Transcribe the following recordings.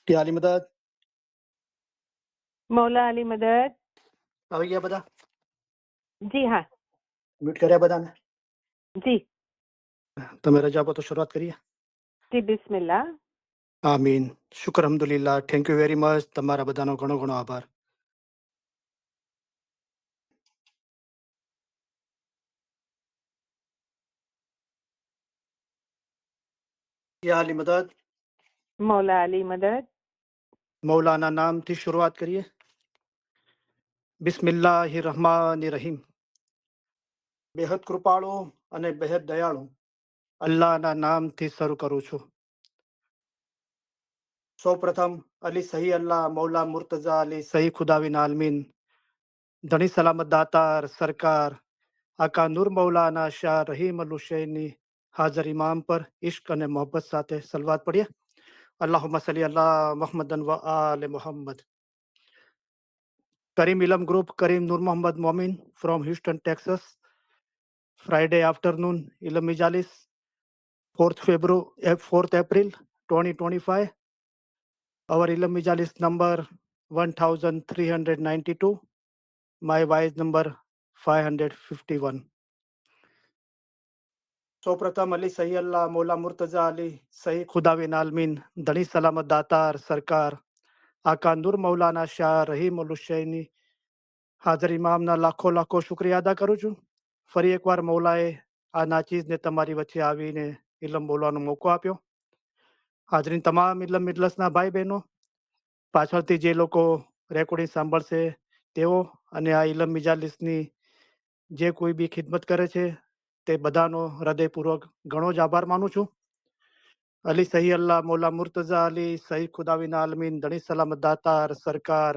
કે આલી મદદ મૌલા અલી મદદ. આવી ગયા બધા? જી હા. મ્યુટ કર્યા બધાને? જી તમે રજા આપો તો શરૂઆત કરીએ. જી બિસ્મિલ્લાહ. આમીન. શુક્ર અલ્હમ્દુલિલ્લાહ. Thank you very much. તમારા બધાનો ઘણો ઘણો આભાર. યા અલી મદદ. મૌલા અલી મદદ. મૌલાના નામથી શરૂઆત કરીએ. બિસ્મિલ્લાહિર રહમાનિર રહીમ. બેહદ કૃપાળુ અને બેહદ દયાળુ અલ્લાહના નામથી શરૂ કરું છું. સૌ પ્રથમ અલી સહી અલ્લાહ મૌલા મુર્તઝા અલી સહી ખુદાવિન આલમીન ધણી સલામત દાતાર સરકાર આકા નૂર મૌલાના શાહ રહીમ અલ હુસૈની હાજર ઇમામ પર ઇશ્ક અને મોહબ્બત સાથે સલવાત પડીએ. અલ્લાहुम्मा सल्ली अला मुहम्मदन व आले Muhammad. Karim Ilham Group, Karim Nur Muhammad Momin from Houston, Texas. Friday afternoon, Ilham Mijalis, 4th April 2025. Our Ilham Mijalis number 1392. My wise number 551. સૌપ્રથમ અલી સહી અલ્લાહ મૌલા મુર્તઝા અલી સહી ખુદાવિન આલમીન ધણી સલામત દાતાર સરકાર આકા નૂર મૌલાના શાહ રહીમ અલ હુસૈની હાજર ઇમામના લાખો લાખો શુક્રિયા અદા કરું છું. ફરી એકવાર મૌલાએ આ નાચીઝને તમારી વચ્ચે આવીને ઇલમ બોલવાનો મોકો આપ્યો. હાજરીન તમામ ઇલમ મિજલસના ભાઈ બહેનો, પાછળથી જે લોકો રેકોર્ડિંગ સાંભળશે તેઓ અને આ ઇલમ મિજાલિસની જે કોઈ બી ખિદમત કરે છે તે બધાનો હૃદયપૂર્વક ઘણો જ આભાર માનું છું. અલી સહી અલ્લાહ મૌલા મુર્તઝા અલી સહી ખુદાવિન આલમીન ધણી સલામત દાતાર સરકાર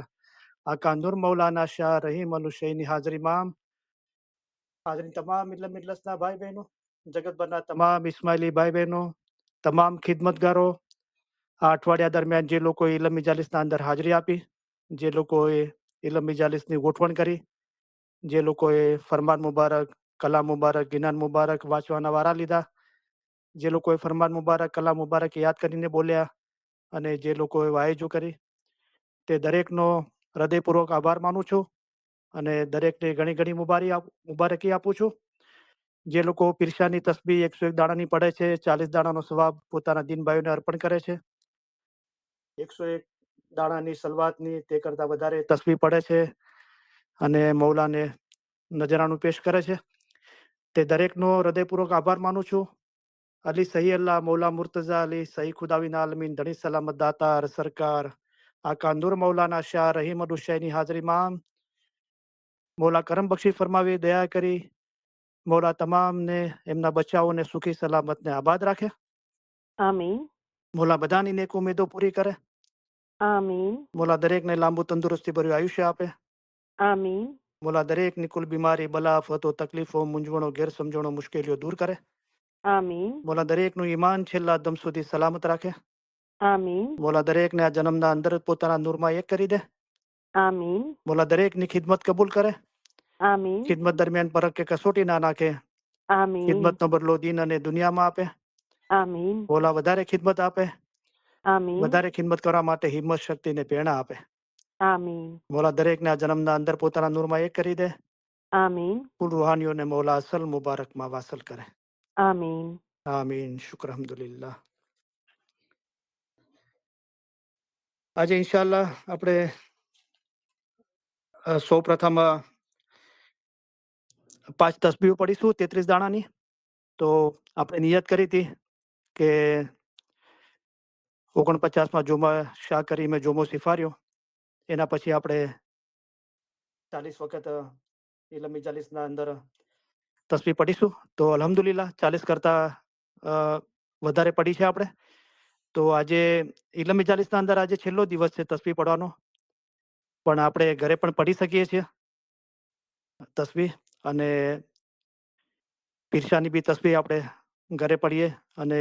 આકા નૂર મૌલાના શાહ રહીમ અલ હુસૈની હાજર ઇમામ, હાજરીન તમામ ઇલમ મિજલસના ભાઈ બહેનો, જગતભરના તમામ ઇસ્માઇલી ભાઈ બહેનો, તમામ ખિદમતગારો, આ અઠવાડિયા દરમિયાન જે લોકોએ ઇલમ મિજાલિસના અંદર હાજરી આપી, જે લોકોએ ઇલમ મિજાલિસની ગોઠવણ કરી, જે લોકોએ ફરમાન મુબારક, કલામ મુબારક, ગિનાન મુબારક વાંચવાના વારા લીધા, જે લોકોએ ફરમાન મુબારક, કલામ મુબારક યાદ કરીને બોલ્યા અને જે લોકોએ વાયજો કરી, તે દરેકનો હૃદયપૂર્વક આભાર માનું છું અને દરેકને ઘણી ઘણી મુબારકી આપું છું. જે લોકો પીરસાની તસ્બીહ 101 દાણાની પડે છે, 40 દાણાનો સવાબ પોતાના દીનભાઈઓને અર્પણ કરે છે. 101 દાણાની સલવાતની તે કરતાં વધારે તસ્બીહ પડે છે અને મૌલાને નજરાનું પેશ કરે છે. તે દરેકનો હૃદયપૂર્વક આભાર માનું છું. અલી સહી અલ્લાહ મૌલા મુર્તઝા અલી સહી ખુદાવિન આલમીન ધણી સલામત દાતાર સરકાર આકા નૂર મૌલાના શાહ રહીમ અલ હુસૈની હાજર ઇમામ, મૌલા કરમ બક્ષી ફરમાવી, દયા કરી, મૌલા તમામને એમના બચ્ચાઓને સુખી સલામતને આબાદ રાખે. આમીન. મૌલા બધાની નેક ઉમેદો પૂરી કરે. આમીન. મૌલા દરેકને લાંબુ તંદુરસ્તી ભર્યું આયુષ્ય આપે. આમીન. મૌલા દરેકની કુલ બીમારી, બલા, આફતો, તકલીફો, મૂંઝવણો, ગેરસમજણો, મુશ્કેલીઓ દૂર કરે. આમીન. મૌલા દરેકનું ઈમાન છેલ્લા દમ સુધી સલામત રાખે. આમીન. મૌલા દરેકને આ જન્મના અંદર પોતાના નૂરમાં એક કરી દે. આમીન. મૌલા દરેકની ખિદમત કબૂલ કરે. આમીન. ખિદમત દરમિયાન પરખ કે કસોટી ના નાખે. આમીન. ખિદમતનો બદલો દીન અને દુનિયામાં આપે. આમીન. મૌલા વધારે ખિદમત આપે. આમીન. વધારે ખિદમત કરવા માટે હિંમત, શક્તિને પ્રેરણા આપે. આમીન. મૌલા દરેકને આ જન્મના અંદર પોતાના નૂરમાં એક કરી દે. આમીન. કુલ રૂહાનીઓને મૌલા અસલ મુબારકમાં વાસલ કરે. આમીન. આમીન. શુક્ર અલ્હમ્દુલિલ્લાહ. આજે ઇન્શાઅલ્લાહ આપણે સૌ પ્રથમ 5 તસ્બીહો પડીશું 33 દાણાની. તો આપણે નિયત કરી હતી કે 49માં જોમા શાહ કરીમે જોમો સિફાર્યો, એના પછી આપણે 40 વખત ઇલમ મિજાલિસના અંદર તસ્બીહ પડીશું. તો અલ્હમ્દુલિલ્લાહ 40 કરતાં વધારે પડી છે આપણે. તો આજે ઇલમ મિજાલિસના અંદર આજે છેલ્લો દિવસ છે તસ્બીહ પડવાનો, પણ આપણે ઘરે પણ પડી શકીએ છીએ તસ્બીહ. અને પીરસાની બી તસ્બીહ આપણે ઘરે પડીએ અને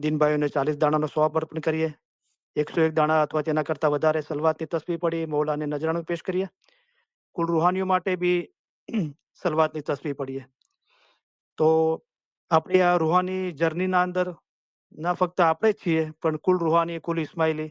દીનભાઈઓને 40 દાણાનો સવાબ અર્પણ કરીએ. 101 દાણા અથવા તેના કરતાં વધારે સલવાતની તસ્બીહ પડી મૌલાને નજરાણું પેશ કરીએ. કુલ રૂહાનીઓ માટે બી સલવાતની તસ્બીહ પડીએ. તો આપણી આ રૂહાની જર્નીના અંદર ના ફક્ત આપણે જ છીએ, પણ કુલ રૂહાની, કુલ ઇસ્માઇલી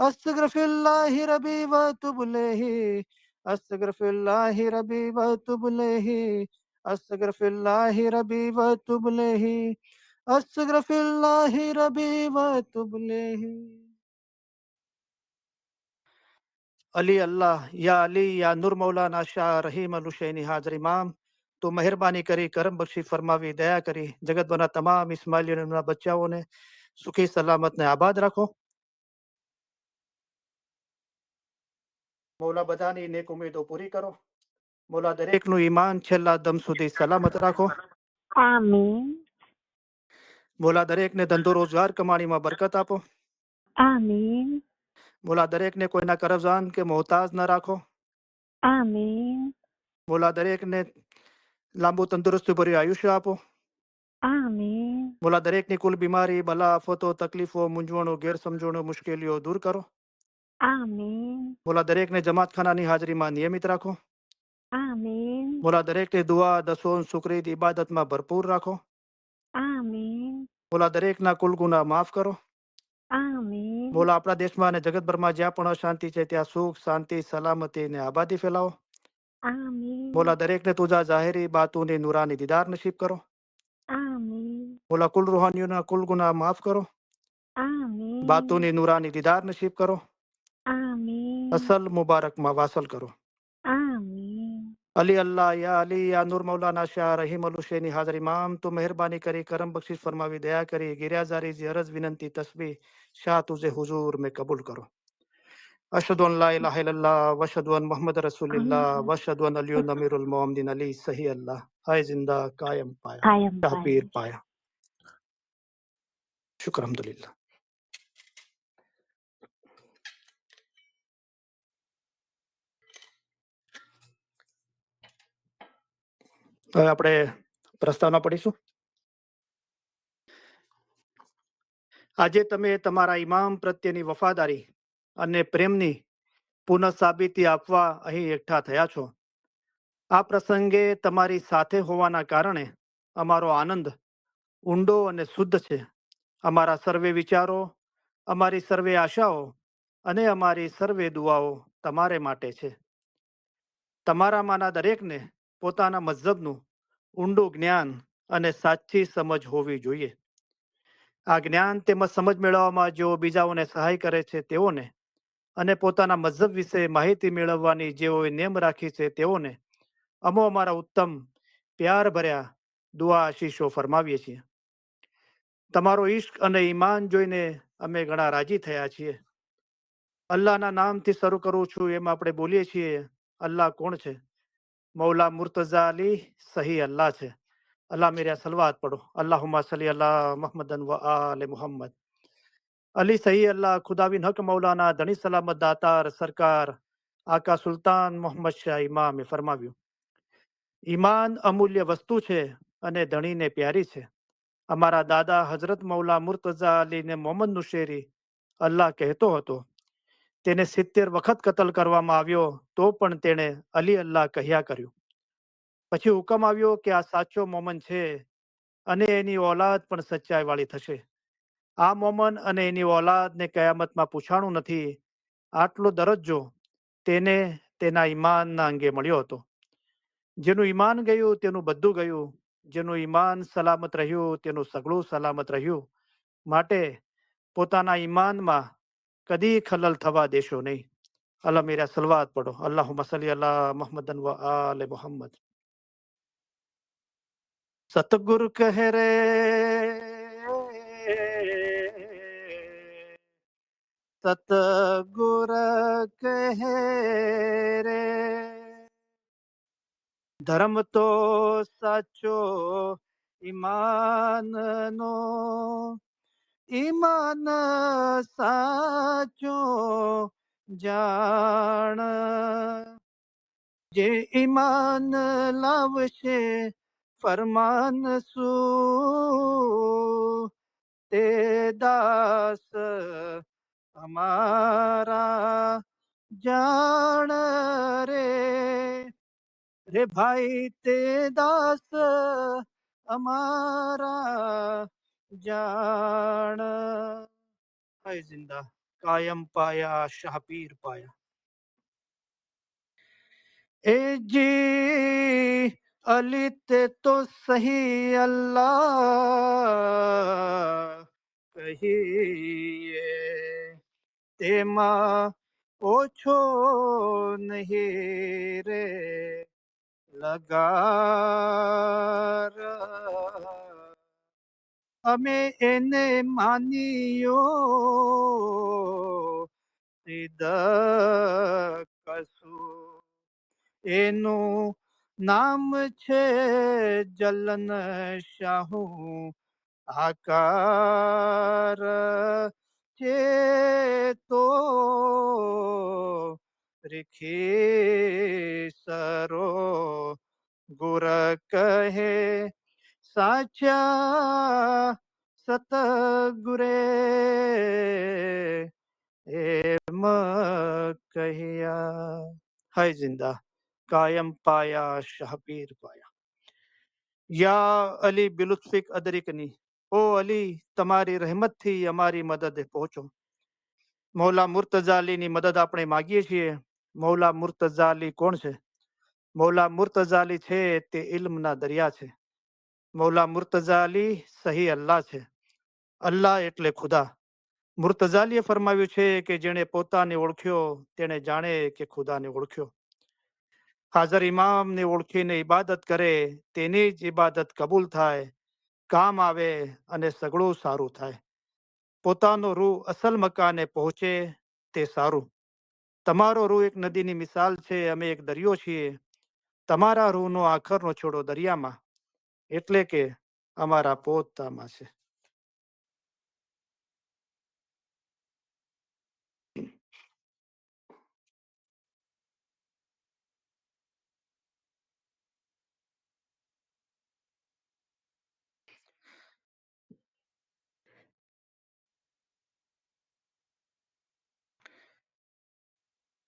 अस्तगफिरुल्लाहि रब्बी व अतूबु इलैहि अस्तगफिरुल्लाहि रब्बी व अतूबु इलैहि अस्तगफिरुल्लाहि रब्बी व अतूबु इलैहि अस्तगफिरुल्लाहि रब्बी व अतूबु इलैहि। अली अल्लाह या अली या नूर मौलाना शाह रहीम अल हुसैनी हाजर इमाम, तो મહેરબાની કરી કરમ બક્ષી ફરમાવી દયા કરી જગતભરના તમામ ઇસ્માઇલીઓના બચ્ચાઓને સુખી સલામત ને આબાદ રાખો. મૌલા બધાની નેક ઉમેદો પૂરી કરો. મૌલા દરેકનું ઈમાન છેલ્લા દમ સુધી સલામત રાખો. આમીન. મૌલા દરેકને ધંધો રોજગાર કમાણીમાં બરકત આપો. આમીન. મૌલા દરેકને કોઈના કરજવાન કે મોહતાજ ન રાખો. આમીન. મૌલા દરેકને લાંબુ તંદુરસ્તી ભર્યું આયુષ્ય આપો. આમીન. મૌલા દરેકની કુલ બીમારી બલા આફતો તકલીફો મૂંઝવણો ગેરસમજણો મુશ્કેલીઓ દૂર કરો. આમીન. મૌલા દરેકને જમાતખાનાની હાજરીમાં નિયમિત રાખો. આમીન. મૌલા દરેકને દુઆ દસોન સુકરીદ ઇબાદતમાં ભરપૂર રાખો. આમીન. મૌલા દરેકના કુલ ગુના માફ કરો. આમીન. મૌલા આપણા દેશમાં અને જગતભરમાં જ્યાં પણ અશાંતિ છે ત્યાં સુખ શાંતિ સલામતી ને આબાદી ફેલાવો. આમીન. મૌલા દરેકને તુજા જાહેરી બાતોની નુરાની દીદાર નસીબ કરો. આમીન. મૌલા કુલ રૂહાનીઓના કુલ ગુના માફ કરો. આમીન. બાતોની નુરાની દીદાર નસીબ કરો. આમીન. અસલ મુબારકમાં વાસલ કરો. આમીન. અલી અલ્લાહ યા અલી યા નૂર મૌલાના શાહ રહીમ અલ હુસૈની હાજર ઇમામ, તો મહેરબાની કરી કરમ બક્ષિશ ફરમાવી દયા કરી गिरियाजारी जी अर्ज विनंती तस्बीह शाह तुझे हुजूर में कबूल करो. अशहदु अन ला इलाहा इल्लल्लाह व अशहदु अन मोहम्मद रसूलुल्लाह व अशहदु अन अली अमीरुल मोमिनीन अली सही अल्लाह हाय जिंदा कायम पाया કાયમ शाह पीर પાયા. पाया. શુક્ર અલ્હમ્દુલિલ્લાહ. હવે આપણે પ્રસ્તાવના પડીશું. આજે તમે તમારા ઇમામ પ્રત્યેની વફાદારી અને પ્રેમની પુનઃ સાબિતી આપવા અહીં એકઠા થયા છો. આ પ્રસંગે તમારી સાથે હોવાના કારણે અમારો આનંદ ઊંડો અને શુદ્ધ છે. અમારા સર્વે વિચારો, અમારી સર્વે આશાઓ અને અમારી સર્વે દુઆઓ તમારે માટે છે. તમારામાંના દરેકને પોતાના મઝહબનું ઊંડું જ્ઞાન અને સાચી સમજ હોવી જોઈએ. આ જ્ઞાન તેમજ સમજ મેળવવામાં જેઓ બીજાઓને સહાય કરે છે તેઓને અને પોતાના મઝહબ વિશે માહિતી મેળવવાની જેઓએ નેમ રાખી છે તેઓને અમો અમારા ઉત્તમ પ્યાર ભર્યા દુઆ આશીષો ફરમાવીએ છીએ. તમારો ઈશ્ક અને ઈમાન જોઈને અમે ઘણા રાજી થયા છીએ. અલ્લાહના નામથી શરૂ કરું છું એમ આપણે બોલીએ છીએ. અલ્લાહ કોણ છે? મૌલા મુર્તઝા અલી સહી અલ્લાહ છે. અલ્લાહ મેરા સલવાત પડો. અલ્લાहुम्मा सल्ली अला मुहम्मदन व आले मुहम्मद. અલી સહી અલ્લાહ ખુદાબિન હક મૌલાના ધણી સલામત દાતાર સરકાર આકા સુલતાન મોહમ્મદ શાહ ઇમામે ફરમાવ્યું, ઈમાન અમૂલ્ય વસ્તુ છે અને ધણીને પ્યારી છે. અમારા દાદા હજરત મૌલા મુર્તઝા અલીને મોહમ્મદ નુશેરી અલ્લાહ કહેતો હતો. તેને 70 વખત કતલ કરવામાં આવ્યો તો પણ તેણે અલી અલ્લાહ કહ્યા કર્યું. પછી હુકમ આવ્યો કે આ સાચો મોમન છે અને એની ઓલાદ પણ સચ્ચાઈ વાળી થશે. આ મોમન અને એની ઓલાદને કયામતમાં પૂછાણું નથી. આટલો દરજ્જો તેને તેના ઈમાનના અંગે મળ્યો હતો. જેનું ઈમાન ગયું તેનું બધું ગયું. જેનું ઈમાન સલામત રહ્યું તેનું સગળું સલામત રહ્યું. માટે પોતાના ઈમાનમાં કદી ખલલ થવા દેશો નહીં. અલ્લાહ મેરા સલવાત પડો. અલ્લાहुम्मा सल्ली अला मुहम्मदन व आले मुहम्मद. સતગુર કહે રે સતગુર કહે રે ધર્મ તો સાચો ઈમાનનો, ઈમાન સાચો જાણ. જે ઈમાન લાવશે ફરમાન શું તે દાસ અમારા જાણ રે. રે ભાઈ તે દાસ અમારા જાણ. હાય જિંદા कायम पाया शाहपीर पाया। ए जी अली ते तो सही अल्लाह कहिए, તેમાં ઓછો નહીં રે લગાર, અમે એને માનીયો સિદ્ધ કશું, એનું નામ છે જલન શાહુ આકાર, ચેતો રીખી સરો ગુર કહે સાચા સતગુરે એમ કહ્યા। હાય જિંદા કાયમ પાયા શાહપીર પાયા। યા અલી બિલુત્ફિક અદરિકની, ઓ અલી તમારી રહેમતથી અમારી મદદે પહોંચો। મૌલા મુર્તઝા અલીની મદદ આપણે માગીએ છીએ। મૌલા મુર્તઝા અલી કોણ છે? મૌલા મુર્તઝા અલી છે તે ઇલ્મના દરિયા છે। મૌલા મુર્તઝા અલી સહી અલ્લાહ છે। અલ્લાહ એટલે ખુદા। મુર્તઝા અલીએ ફરમાવ્યું છે કે જેણે પોતાને ઓળખ્યો તેણે જાણે કે ખુદાને ઓળખ્યો। હાજર ઇમામને ઓળખીને ઇબાદત કરે તેની જ ઇબાદત કબૂલ થાય, કામ આવે અને સગળું સારું થાય। પોતાનો રૂહ અસલ મકાને પહોંચે તે સારું। તમારો રૂહ એક નદીની મિસાલ છે, અમે એક દરિયો છીએ। તમારા રૂહનો આખરનો છોડો દરિયામાં, એટલે કે અમારા પોતામાં છે।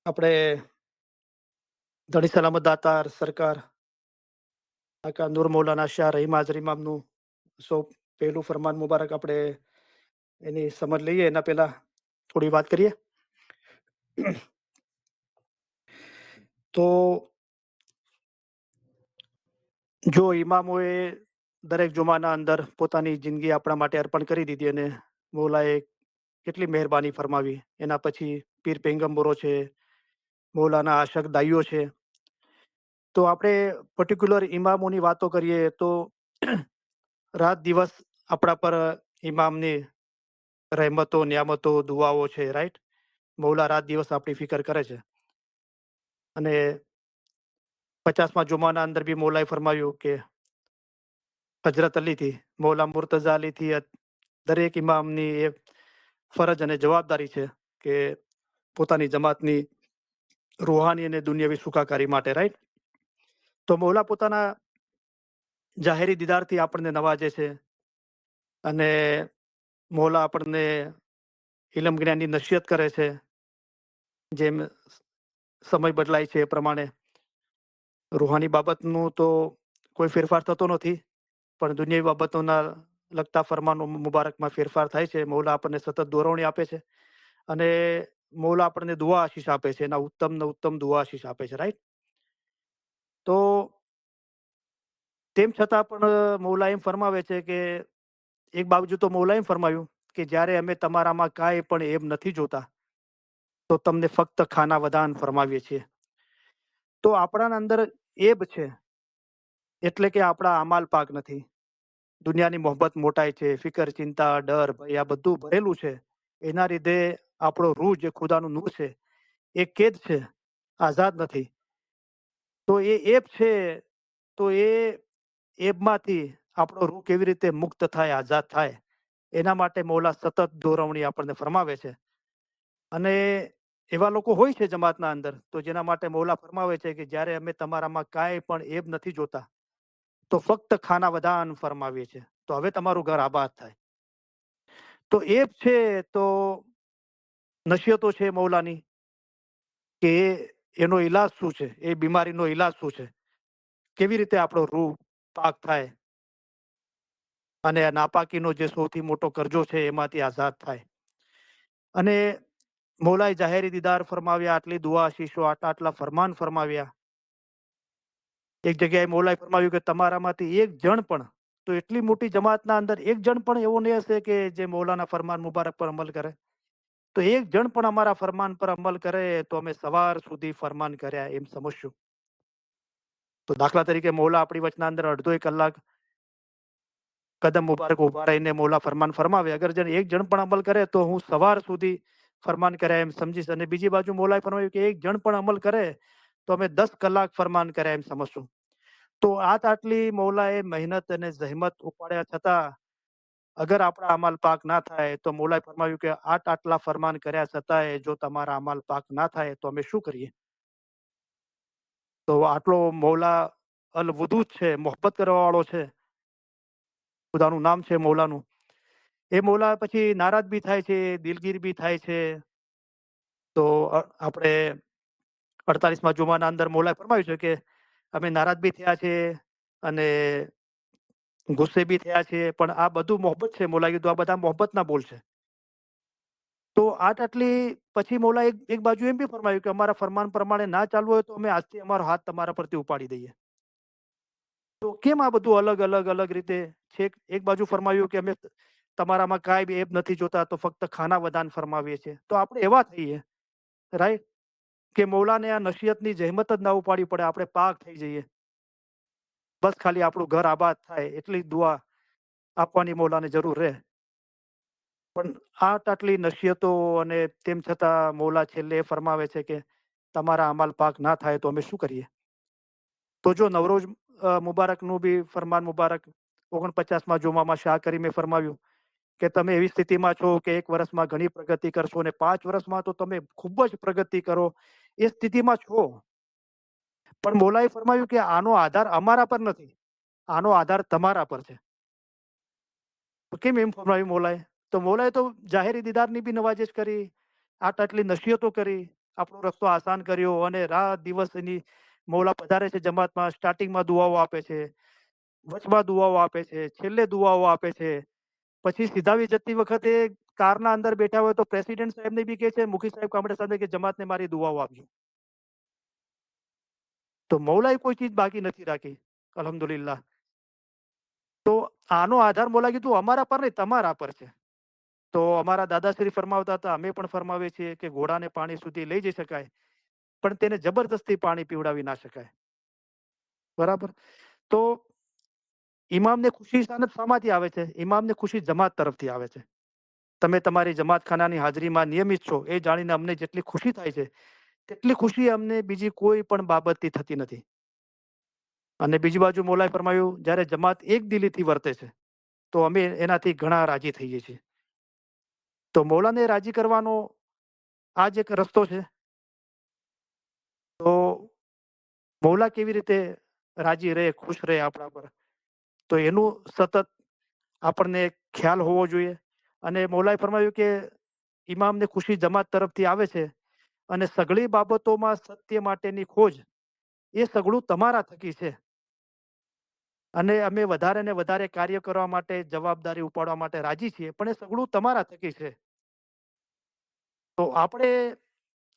આપણે ધણી સલામત દાતાર સરકાર આકા નૂર મૌલાના શાહ રહીમ હાજર ઇમામનું સૌ પહેલું ફરમાન મુબારક આપણે એની સમજ લઈએ એના પહેલા થોડી વાત કરીએ તો જો ઇમામોએ દરેક જુમાના અંદર પોતાની જિંદગી આપણા માટે અર્પણ કરી દીધી અને મૌલાએ કેટલી મહેરબાની ફરમાવી। એના પછી પીર પેગમ્બરો છે, મૌલાના આશક દાઈઓ છે। તો આપણે પર્ટિક્યુલર ઇમામોની વાતો કરીએ તો રાત દિવસ આપણા પર ઇમામની રહેમતો નિયામતો દુઆઓ છે, રાઈટ। મૌલા રાત દિવસ આપણી ફિકર કરે છે અને 50મા જુમાના અંદર બી મૌલાએ ફરમાવ્યું કે હજરત અલીથી મૌલા મુર્તઝા અલીથી દરેક ઇમામની એ ફરજ અને જવાબદારી છે કે પોતાની જમાતની રૂહાની અને દુનિયાવી સુખાકારી માટે, રાઈટ। તો મૌલા પોતાના જાહેરી દીદારથી આપણને નવાજે છે અને મૌલા આપણને ઇલમ જ્ઞાનની નસીહત કરે છે। જેમ સમય બદલાય છે એ પ્રમાણે રૂહાની બાબતનું તો કોઈ ફેરફાર થતો નથી, પણ દુનિયાવી બાબતોના લગતા ફરમાનો મુબારકમાં ફેરફાર થાય છે। મૌલા આપણને સતત દોરવણી આપે છે અને મૌલા આપણને દુઆ આશીષ આપે છે, એના ઉત્તમ ને ઉત્તમ દુઆ આશીષ આપે છે, રાઈટ। તો તેમ છતાં પણ મૌલા એમ ફરમાવે છે કે એક બાજુ તો મૌલા એમ ફરમાવ્યું કે જ્યારે અમે તમારામાં કાંઈ પણ એબ નથી જોતા તો તમને ફક્ત ખાના વદાન ફરમાવીએ છીએ। તો આપણા અંદર એબ છે એટલે કે આપણા અમાલ પાક નથી। દુનિયાની મોહબ્બત મોટાઈ છે, ફિકર ચિંતા ડર ભય આ બધું ભરેલું છે। એના લીધે આપણો રૂહ જે ખુદાનું નૂર છે એ કેદ છે, આઝાદ નથી। તો એ એબ છે, તો એ એબમાંથી આપણો રૂહ કેવી રીતે મુક્ત થાય, આઝાદ થાય, એના માટે મૌલા સતત દોરવણી આપણને ફરમાવે છે। અને એવા લોકો હોય છે જમાતના અંદર તો જેના માટે મૌલા ફરમાવે છે કે જ્યારે અમે તમારામાં કાંઈ પણ એબ નથી જોતા તો ફક્ત ખાના વદાન ફરમાવીએ છીએ, તો હવે તમારું ઘર આબાદ થાય। તો એબ છે તો નસીહતો છે મૌલાની કે એનો ઈલાજ શું છે, એ બીમારીનો ઈલાજ શું છે, કેવી રીતે આપણો રૂહ પાક થાય અને નાપાકીનો જે સૌથી મોટો કરજો છે એમાંથી આઝાદ થાય। અને મૌલાએ જાહેરી દીદાર ફરમાવ્યા, આટલી દુઆ આશીષો, આટલા ફરમાન ફરમાવ્યા. એક જગ્યાએ મૌલાએ ફરમાવ્યું કે તમારામાંથી એક જણ પણ, તો એટલી મોટી જમાતના અંદર એક જણ પણ એવો નહીં હશે કે જે મૌલાના ફરમાન મુબારક પર અમલ કરે. તો એક જણ પણ અમારા ફરમાન પર અમલ કરે તો અમે સવાર સુધી ફરમાન કર્યા એમ સમજશું. તો દાખલા તરીકે મૌલા આપણી વચના અંદર અડધો એક કલાક કદમ મુબારક ઉભા રહીને મૌલા ફરમાન ફરમાવે. અગર જે એક જણ પણ અમલ કરે તો હું સવાર સુધી ફરમાન કર્યા એમ સમજીશ. અને બીજી બાજુ મૌલાએ ફરમાવ્યું કે એક જણ પણ અમલ કરે તો અમે 10 કલાક ફરમાન કર્યા એમ સમજશું. તો આટલી મૌલાએ મહેનત અને જહેમત ઉપાડ્યા છતાં અગર આપણા અમલ પાક ના થાય તો મૌલાએ ફરમાવ્યું કે આટલા ફરમાન કર્યા છતાંય જો તમારા અમલ પાક ના થાય તો અમે શું કરીએ. તો આટલો મૌલા અલ વુદૂદ છે, મોહબ્બત કરવા વાળો છે, ખુદાનું નામ છે મૌલાનું. એ મૌલા પછી નારાજ બી થાય છે, દિલગીર બી થાય છે. તો આપણે 48માં જુમાના અંદર મૌલાએ ફરમાવ્યું છે કે અમે નારાજ બી થયા છે અને ગુસ્સે બી થયા છે, પણ આ બધું મોહબ્બત છે. મૌલાએ કીધું આ બધા મોહબ્બતના બોલ છે. તો આટલી પછી મૌલાએ એક બાજુ એમ બી ફરમાવ્યું કે અમારા ફરમાન પ્રમાણે ના ચાલવું હોય તો અમે આજથી અમારો હાથ તમારા પરથી ઉપાડી દઈએ. તો કેમ આ બધું અલગ રીતે છે? એક બાજુ ફરમાવ્યું કે અમે તમારામાં કાંઈ બી એબ નથી જોતા, તો ફક્ત ખાના વદાન ફરમાવીએ છીએ. તો આપણે એવા થઈએ, રાઈટ, કે મૌલાને આ નસીહતની જહેમત જ ના ઉપાડવી પડે, આપણે પાક થઈ જઈએ. બસ ખાલી આપણું ઘર આબાદ થાય એટલી દુઆ આપવાની મૌલાને જરૂર રહે. પણ આટલી નસીહતો અને તેમ છતાં મૌલા છેલ્લે ફરમાવે છે કે તમારા અમલ પાક ના થાય તો અમે શું કરીએ. તો જો નવરોઝ મુબારકનું બી ફરમાન મુબારક 49માં જુમામાં શાહ કરીમે ફરમાવ્યું કે તમે એવી સ્થિતિમાં છો કે એક વર્ષમાં ઘણી પ્રગતિ કરશો અને 5 વર્ષમાં તો તમે ખૂબ જ પ્રગતિ કરો એ સ્થિતિમાં છો. પણ મૌલાએ ફરમાવ્યું કે આનો આધાર અમારા પર નથી, આનો આધાર તમારા પર છે. તો કેમ એમ ફરમાવ્યું મૌલાએ? તો મૌલાએ તો જાહેરી દીદારની બી નવાજીશ કરી, આટલી નસીહતો કરી, આપણો રસ્તો આસાન કર્યો અને રાત દિવસ એની મૌલા પધારે છે જમાતમાં, સ્ટાર્ટિંગમાં દુઆઓ આપે છે, વચમાં દુઆઓ આપે છે, છેલ્લે દુઆઓ આપે છે. પછી સીધાવી જતી વખતે કારના અંદર બેઠા હોય તો પ્રેસિડેન્ટ સાહેબને બી કહે છે, મુખી સાહેબ કામડે સાહેબને કે જમાતને મારી દુઆઓ આપજો. તો મૌલાએ કોઈ ચીજ બાકી નથી રાખી, અલ્હમ્દુલિલ્લાહ. તો આનો આધાર મૌલાએ કીધું અમારા પર નહીં, તમારા પર છે. તો અમારા દાદાશ્રી ફરમાવતા હતા, અમે પણ ફરમાવીએ છીએ કે ઘોડાને પાણી સુધી લઈ જઈ શકાય, પણ તેને જબરદસ્તી પાણી પીવડાવી ના શકાય. બરાબર. તો ઇમામને ખુશી શામાંથી આવે છે? ઇમામને ખુશી જમાત તરફથી આવે છે. તમે તમારી જમાતખાનાની હાજરીમાં નિયમિત છો એ જાણીને અમને જેટલી ખુશી થાય છે તેટલી ખુશી અમને બીજી કોઈ પણ બાબતથી થતી નથી. અને બીજી બાજુ મૌલાએ ફરમાવ્યું જ્યારે જમાત એક દિલીથી વર્તે છે તો અમે એનાથી ઘણા રાજી થઈએ છીએ. તો મૌલાને રાજી કરવાનો આ જ એક રસ્તો છે. તો મૌલા કેવી રીતે રાજી રહે, ખુશ રહે આપણા પર, તો એનું સતત આપણને ખ્યાલ હોવો જોઈએ. અને મૌલાએ ફરમાવ્યું કે ઇમામને ખુશી જમાત તરફથી આવે છે અને સઘળી બાબતોમાં સત્ય માટેની ખોજ એ સઘળું તમારા થકી છે. અને અમે વધારે ને વધારે કાર્ય કરવા માટે, જવાબદારી ઉપાડવા માટે રાજી છીએ, પણ એ સઘળું તમારા થકી છે. તો આપણે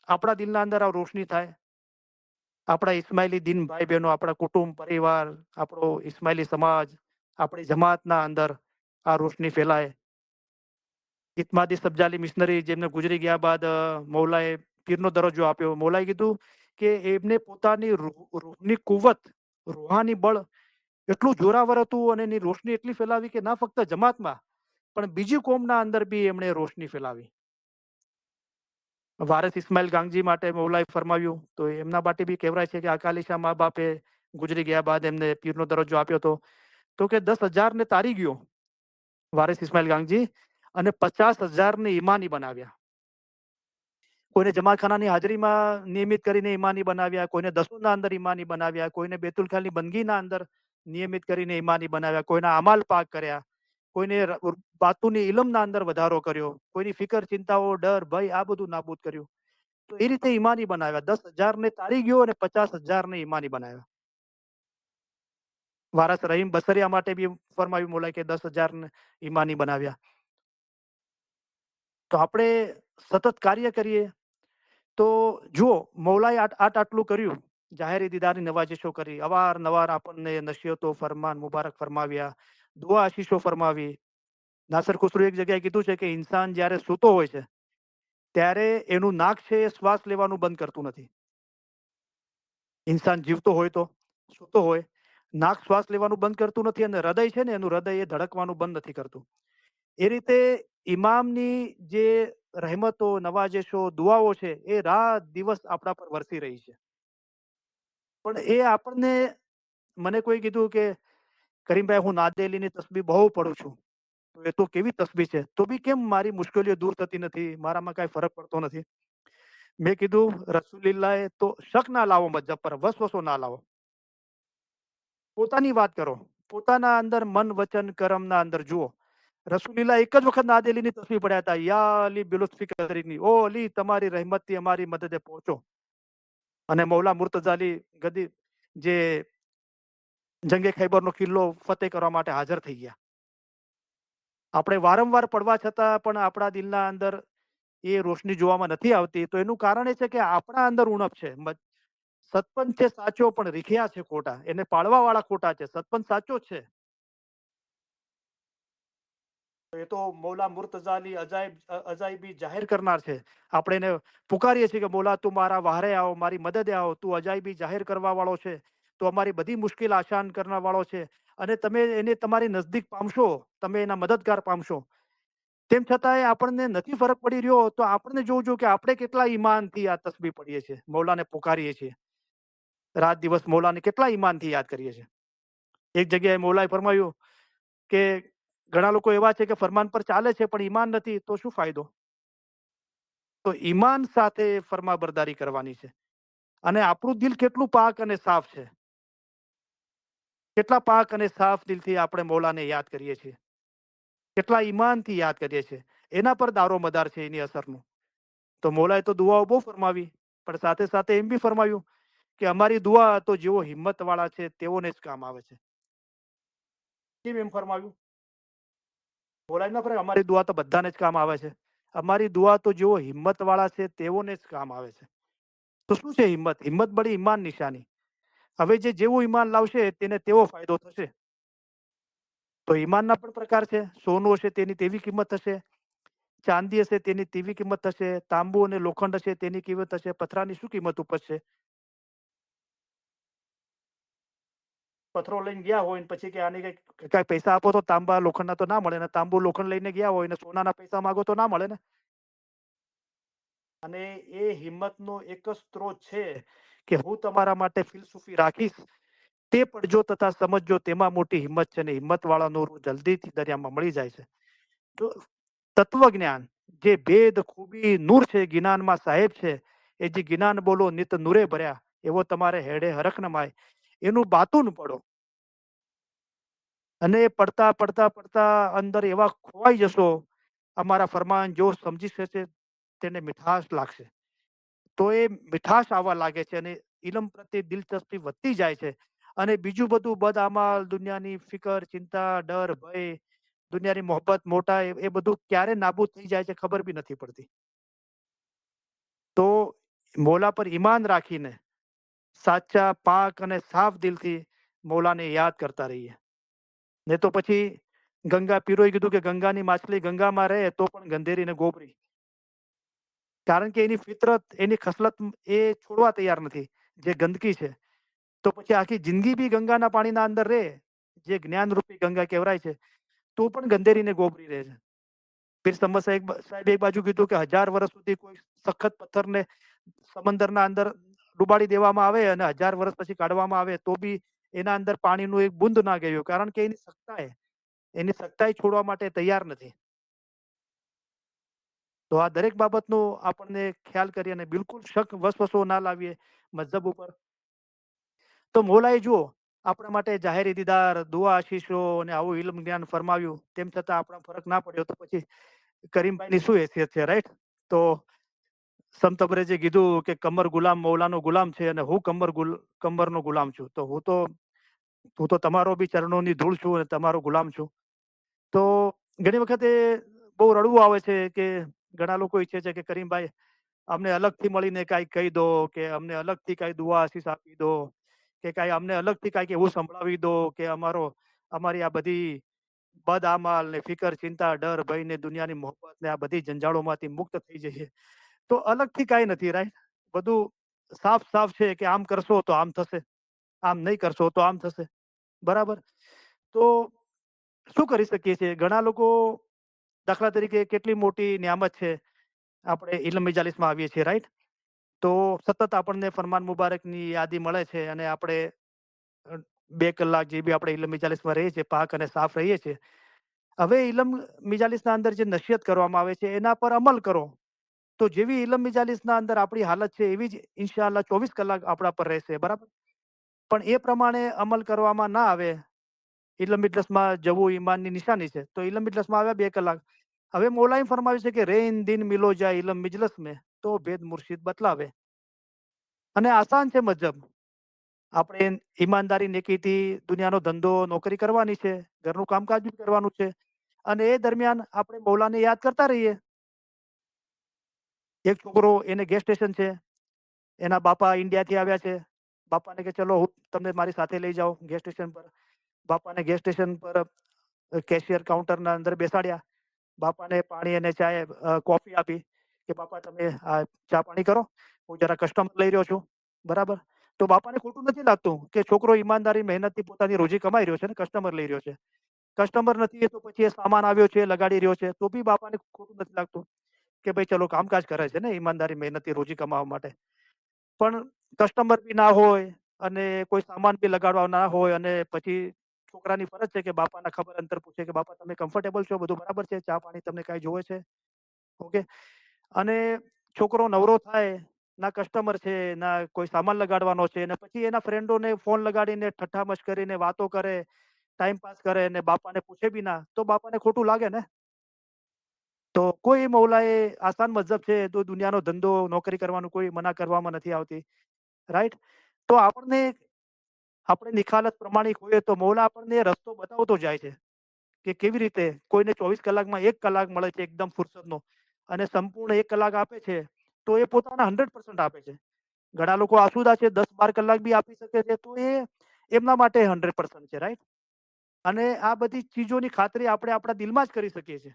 આપણા દિલના અંદર આ રોશની થાય, આપણા ઇસ્માઇલી દિન ભાઈ બહેનો, આપણા કુટુંબ પરિવાર, આપણો ઇસ્માઇલી સમાજ, આપણી જમાતના અંદર આ રોશની ફેલાય. ઇત્માદી સબજાલી મિશનરી જેમને ગુજરી ગયા બાદ મૌલાએ પીરનો દરજ્જો આપ્યો. મૌલાએ કીધું કે એમને પોતાની રૂહની કુવત, રૂહાની બળ એટલું જોરાવર હતું અને એની રોશની એટલી ફેલાવી કે ના ફક્ત જમાતમાં પણ બીજી કોમના અંદર બી એમણે રોશની ફેલાવી. વારિસ ઇસ્માઇલ ગાંગજી માટે મૌલાએ ફરમાવ્યું તો એમના માટે બી કહેવાય છે કે અકાલી શાહ મા બાપે ગુજરી ગયા બાદ એમને પીરનો દરજ્જો આપ્યો હતો. તો કે 10,000 ને તારી ગયો વારિસ ઇસ્માઇલ ગાંગજી અને 50,000 ને ઈમાની બનાવ્યા. કોઈને જમાતખાનાની હાજરીમાં નિયમિત કરીને ઈમાની બનાવ્યા, કોઈને દસુના અંદર ઈમાની બનાવ્યા, કોઈને બેતુલ ખાલની બંદગીના અંદર નિયમિત કરીને ઈમાની બનાવ્યા, કોઈના અમાલ પાક કર્યા, કોઈને બાતુની ઇલમના અંદર વધારો કર્યો, કોઈની ફિકર, ચિંતાઓ, ડર, ભય આ બધું નાબૂદ કર્યું. તો એ રીતે ઈમાની બનાવ્યા. 10,000 ને તારી ગયો અને 50,000 ને ઈમાની બનાવ્યા. વારસ રહીમ બસરિયા માટે બી ફરમાવ્યું મૌલાએ કે 10,000 ને ઈમાની બનાવ્યા. તો આપણે સતત કાર્ય કરીએ તો જુઓ મૌલાએ આટલું કર્યું. જાહેર દીદારની નવાજીશો કરી, અવારનવાર આપણને નસીહતો ફરમાન મુબારક ફરમાવ્યા, દુઆ આશીષો ફરમાવી. નાસર ખુસરો એક જગ્યાએ કીધું છે કે ઇન્સાન જ્યારે સૂતો હોય છે ત્યારે એનું નાક છે એ શ્વાસ લેવાનું બંધ કરતું નથી. ઇન્સાન જીવતો હોય તો, સૂતો હોય, નાક શ્વાસ લેવાનું બંધ કરતું નથી અને હૃદય છે ને એનું હૃદય એ ધડકવાનું બંધ નથી કરતું. એ રીતે ઇમામની જે રહેમતો, નવાજેશો, દુઆઓ છે એ રાત દિવસ આપણા પર વરસી રહી છે. પણ એ આપણને મને કોઈ કીધું કે કરીમભાઈ હું નાદેલીની તસ્બીહ બહુ પડું છું. તો એ તો કેવી તસ્બીહ છે? તો બી કેમ મારી મુશ્કેલીઓ દૂર થતી નથી? મારામાં કાંઈ ફરક પડતો નથી? મેં કીધું રસૂલિલ્લાહે તો શક ના લાવો મજહબ પર, વસવસો ના લાવો. પોતાની વાત કરો. પોતાના અંદર મન, વચન, કર્મના અંદર જુઓ. રસૂલિલ્લાહ એક જ વખત નાદેલીની તસ્બીહ પડ્યા હતા. યા અલી બિલુત્ફી કદરીની, ઓ અલી તમારી રહેમતથી અમારી મદદે પહોંચો. અને મૌલા મુર્તઝા અલી ગદી જે જંગે ખૈબરનો કિલ્લો ફતેહ કરવા માટે હાજર થઈ ગયા. આપણે વારંવાર પડવા છતાં પણ આપણા દિલના અંદર એ રોશની જોવામાં નથી આવતી. તો એનું કારણ એ છે કે આપણા અંદર ઉણપ છે. સતપંચ છે સાચો પણ રીખ્યા છે ખોટા. એને પાળવા વાળા ખોટા છે. સતપંચ સાચો જ છે. એ તો મૌલા મુર્તઝા અલી અજાયબી જાહેર કરનાર છે. આપણે એને પુકારીએ છીએ કે મૌલા તું મારા વહારે આવો, મારી મદદે આવો, તું અજાયબી જાહેર કરવા વાળો છે. તો અમારી બધી મુશ્કેલ આસાન કરવા વાળો છે. અને તમે એને તમારી નજદીક પામશો, તમે એના મદદગાર પામશો. તેમ છતાંય આપણને નથી ફરક પડી રહ્યો તો આપણને જોવું કે આપણે કેટલા ઈમાનથી આ તસ્બીહ પડીએ છીએ, મૌલાને પુકારીએ છીએ. રાત દિવસ મૌલાને કેટલા ઈમાનથી યાદ કરીએ છીએ. એક જગ્યાએ મૌલાએ ફરમાયું કે ઘણા લોકો એવા છે કે ફરમાન પર ચાલે છે પણ ઈમાન નથી, તો શું ફાયદો? તો ઈમાન સાથે ફરમાબરદારી કરવાની છે. અને આપણું દિલ કેટલું પાક અને સાફ છે. કેટલા પાક અને સાફ દિલથી આપણે મૌલાને યાદ કરીએ છીએ. કેટલા ઈમાનથી યાદ કરીએ છીએ. એના પર દારો મદાર છે એની અસરનું. તો મૌલાએ તો દુઆઓ બહુ ફરમાવી, પણ સાથે સાથે એમ બી ફરમાવ્યું કે અમારી દુઆ તો જેવો હિંમત વાળા છે તેઓને જ કામ આવે છે. કેમ એમ ફરમાવ્યું? બોલાય ના ફરે અમારી દુઆ તો બધાને જ કામ આવે છે. અમારી દુઆ તો જેવો હિંમત વાળા છે તેઓને જ કામ આવે છે. તો શું છે હિંમત? હિંમત બડી ઈમાન નિશાની. હવે જે જેવું ઈમાન લાવશે તેને તેવો ફાયદો થશે. તો ઈમાનના પણ પ્રકાર છે. સોનું હશે તેની તેવી કિંમત હશે. ચાંદી હશે તેની તેવી કિંમત થશે. તાંબુ અને લોખંડ હશે તેની કિંમત હશે. પથરાની શું કિંમત ઉપજશે? પથરો લઈને ગયા હોય ને પછી કે આની કઈ પૈસા આપો તો તાંબા લોખંડના તો ના મળે ને તાંબુ લોખંડ લઈને ગયા હોય ને સોનાના પૈસા માંગો તો ના મળે ને. અને એ હિંમતનો એક જ સ્ત્રોત છે કે હું તમારા માટે ફિલસૂફી રાખીશ. તે પડજો તથા સમજજો તેમાં મોટી હિંમત છે ને હિંમત વાળાનો રૂ જલ્દીથી દરિયામાં મળી જાય છે. તો તત્વજ્ઞાન જે ભેદ ખૂબી નૂર છે જ્ઞાનમાં સાહેબ છે. એ જે જ્ઞાન બોલો નિત નૂરે ભર્યા એવો તમારે હેડે હરખ ન માય એનું બાતું પડો. અને પડતા પડતા પડતા અંદર એવા ખોવાઈ જશો. અમારા ફરમાન જો સમજી શકે તેને મીઠાશ લાગશે. તો એ મીઠાશ આવવા લાગે છે અને ઇલમ પ્રત્યે દિલચસ્પી વધતી જાય છે. અને બીજું બધું બદઅમાલ, દુનિયાની ફિકર, ચિંતા, ડર, ભય, દુનિયાની મોહબ્બત મોટા એ બધું ક્યારે નાબૂદ થઈ જાય છે ખબર બી નથી પડતી. તો મૌલા પર ઈમાન રાખીને સાચા પાક અને સાફ દિલથી મૌલાને યાદ કરતા રહીએ. ને તો પછી ગંગા પીરોએ કીધું કે ગંગાની માછલી ગંગામાં રહે તો પણ ગંધેરી ને ગોબરી. કારણ કે એની ફિતરત, એની ખસલત એ છોડવા તૈયાર નથી. જે ગંદકી છે. તો પછી આખી જિંદગી બી ગંગાના પાણીના અંદર રહે, જે જ્ઞાનરૂપી ગંગા કહેવાય છે, તો પણ ગંધેરીને ગોબરી રહે છે. પીર સમ્મદ સાહેબ એક બાજુ કીધું કે 1000 વર્ષ સુધી કોઈ સખત પથ્થરને સમંદરના અંદર ડુબાડી દેવામાં આવે અને 1000 વર્ષ પછી કાઢવામાં આવે તો બી એના અંદર પાણીનું એક બુંદ ના ગયું કારણ કે એની સખ્તાઈ છોડવા માટે તૈયાર નથી. તો આ દરેક બાબતનો આપણને ખ્યાલ કરીએ અને બિલકુલ શક વસવસો ના લાવીએ મઝહબ ઉપર. તો મૌલાએ જુઓ આપણા માટે જાહેર દીદાર, દુઆ આશીષો અને આવું ઇલ્મ જ્ઞાન ફરમાવ્યું. તેમ છતાં આપણા ફરક ના પડ્યો તો પછી કરીમભાઈની શું હેસિયત છે, રાઈટ? તો સંતબરે જે કીધું કે કમર ગુલામ મૌલાનો ગુલામ છે અને હું કમરનો ગુલામ છું. તો હું તો તમારો બી ચરણોની ધૂળ છું અને તમારો ગુલામ છું. તો ઘણી વખતે બહુ રડવું આવે છે કે ઘણા લોકો ઈચ્છે છે કે કરીમભાઈ અમને અલગથી મળીને કાંઈક કહી દો, કે અમને અલગથી કાંઈ દુઆ આશીષ આપી દો, કે કાંઈ અમને અલગથી કાંઈક એવું સંભળાવી દો કે અમારી આ બધી બદઆમાલ ને ફિકર, ચિંતા, ડર, ભય ને દુનિયાની મોહબ્બત ને આ બધી જંજાળોમાંથી મુક્ત થઈ જઈએ. તો અલગથી કાંઈ નથી, રાઈટ? બધું સાફ સાફ છે કે આમ કરશો તો આમ થશે, આમ નહીં કરશો તો આમ થશે. બરાબર? તો શું કરી શકીએ છીએ? ઘણા લોકો દાખલા તરીકે કેટલી મોટી નિયામત છે, આપણે ઇલ્મ મજાલિસમાં આવીએ છીએ, રાઈટ? તો સતત આપણને ફરમાન મુબારકની યાદી મળે છે અને આપણે 2 કલાક જે બી આપણે ઇલ્મ મજાલિસમાં રહીએ છીએ, પાક અને સાફ રહીએ છીએ. હવે ઇલ્મ મિજાલિસના અંદર જે નસીહત કરવામાં આવે છે એના પર અમલ કરો. તો જેવી ઇલ્મ મિજાલિસના અંદર આપણી હાલત છે એવી જ ઇન્શાઅલ્લાહ 24 કલાક આપણા પર રહેશે. બરાબર? પણ એ પ્રમાણે અમલ કરવામાં ના આવે, ઇલ્મ મિજલસમાં જવું ઈમાનની નિશાની છે. તો ઇલ્મ મિજલસમાં આવ્યા 2 કલાક. હવે મૌલાએ ફરમાવ્યું છે કે રેન દિન મિલો જાય ઇલ્મ મિજલસ में તો ભેદ મુર્શિદ બતલાવે. અને આસાન છે મજહબ. આપણે ઈમાનદારી નેકીથી દુનિયાનો ધંધો, નોકરી કરવાની છે, ઘરનું કામકાજ બી કરવાનું છે અને એ દરમિયાન આપણે મૌલાને યાદ કરતા રહીએ. એક છોકરો, એને ગેસ સ્ટેશન છે, એના બાપા ઇન્ડિયાથી આવ્યા છે. બાપાને કે ચલો હું તમને મારી સાથે લઈ જાઉં ગેસ સ્ટેશન પર. બાપાને ગેસ સ્ટેશન પર કેશિયર કાઉન્ટરના અંદર બેસાડ્યા. બાપાને પાણી અને ચાય કોફી આપી કે બાપા તમે આ ચા પાણી કરો, હું જરા કસ્ટમર લઈ રહ્યો છું. બરાબર? તો બાપાને ખોટું નથી લાગતું કે છોકરો ઈમાનદારી મહેનતથી પોતાની રોજી કમાઈ રહ્યો છે ને કસ્ટમર લઈ રહ્યો છે. કસ્ટમર નથી તો પછી એ સામાન આવ્યો છે, લગાડી રહ્યો છે, તો બી બાપાને ખોટું નથી લાગતું કે ભાઈ ચલો કામકાજ કરે છે ને ઈમાનદારી મહેનતથી રોજી કમાવા માટે. પણ કસ્ટમર બી ના હોય અને કોઈ સામાન બી લગાડવા ના હોય અને પછી છોકરાની ફરજ છે કે બાપાના ખબર અંતર પૂછે કે બાપા તમે કમ્ફર્ટેબલ છો, બધું બરાબર છે, ચા પાણી તમને કાંઈ જોવે છે? ઓકે. અને છોકરો નવરો થાય, ના કસ્ટમર છે, ના કોઈ સામાન લગાડવાનો છે, અને પછી એના ફ્રેન્ડોને ફોન લગાડીને ઠઠ્ઠા મશ્કરીને વાતો કરે, ટાઈમ પાસ કરે ને બાપાને પૂછે બી ના, તો બાપાને ખોટું લાગે ને? તો કોઈ મૌલાએ આસાન મઝહબ છે તો દુનિયાનો ધંધો, નોકરી કરવાનું કોઈ મના કરવામાં નથી આવતી, રાઈટ? તો આપણે નિખાલસ પ્રમાણિક હોઈએ તો મૌલા આપણને રસ્તો બતાવતો જાય છે કે કેવી રીતે કોઈને 24 કલાકમાં 1 કલાક મળે છે એકદમ ફુરસતનો અને સંપૂર્ણ 1 કલાક આપે છે, તો એ પોતાના 100% આપે છે. ઘણા લોકો આસુદા છે, 10-12 કલાક બી આપી શકે છે, તો એ એમના માટે 100% છે, રાઈટ? અને આ બધી ચીજોની ખાતરી આપણે આપણા દિલમાં જ કરી શકીએ છીએ.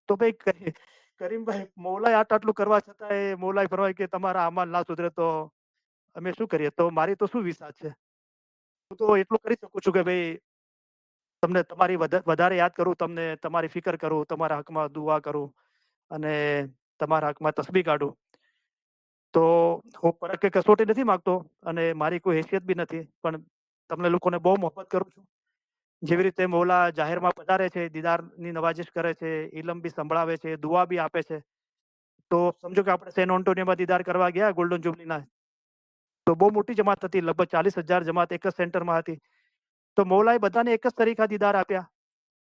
તો ભાઈ કરીમભાઈ મૌલાએ આટલું કરવા છતાંય મૌલાએ ફરમાય કે તમારા અમાલ ના સુધરે તો અમે શું કરીએ? તો મારી તો શું વિસાત છે? હું તો એટલું કરી શકું છું કે ભાઈ તમને તમારી વધારે યાદ કરું, તમને તમારી ફિકર કરું, તમારા હકમાં દુઆ કરું અને તમારા હકમાં તસ્બીહ કાઢું. તો હું પરખ કે કસોટી નથી માંગતો અને મારી કોઈ હેસિયત બી નથી. પણ તમને લોકોને બહુ મોહબ્બત કરું છું. જેવી રીતે મૌલા જાહેરમાં પધારે છે, દીદારની નવાઝિશ કરે છે, ઇલમ બી સંભળાવે છે, દુઆ બી આપે છે. તો સમજો કે આપણે સેન એન્ટોનિયોમાં દીદાર કરવા ગયા ગોલ્ડન જ્યુબલીના, તો બહુ મોટી જમાત હતી, લગભગ 40,000 જમાત એક જ સેન્ટરમાં હતી. તો મૌલાએ બધાને એક જ તરીકા દીદાર આપ્યા,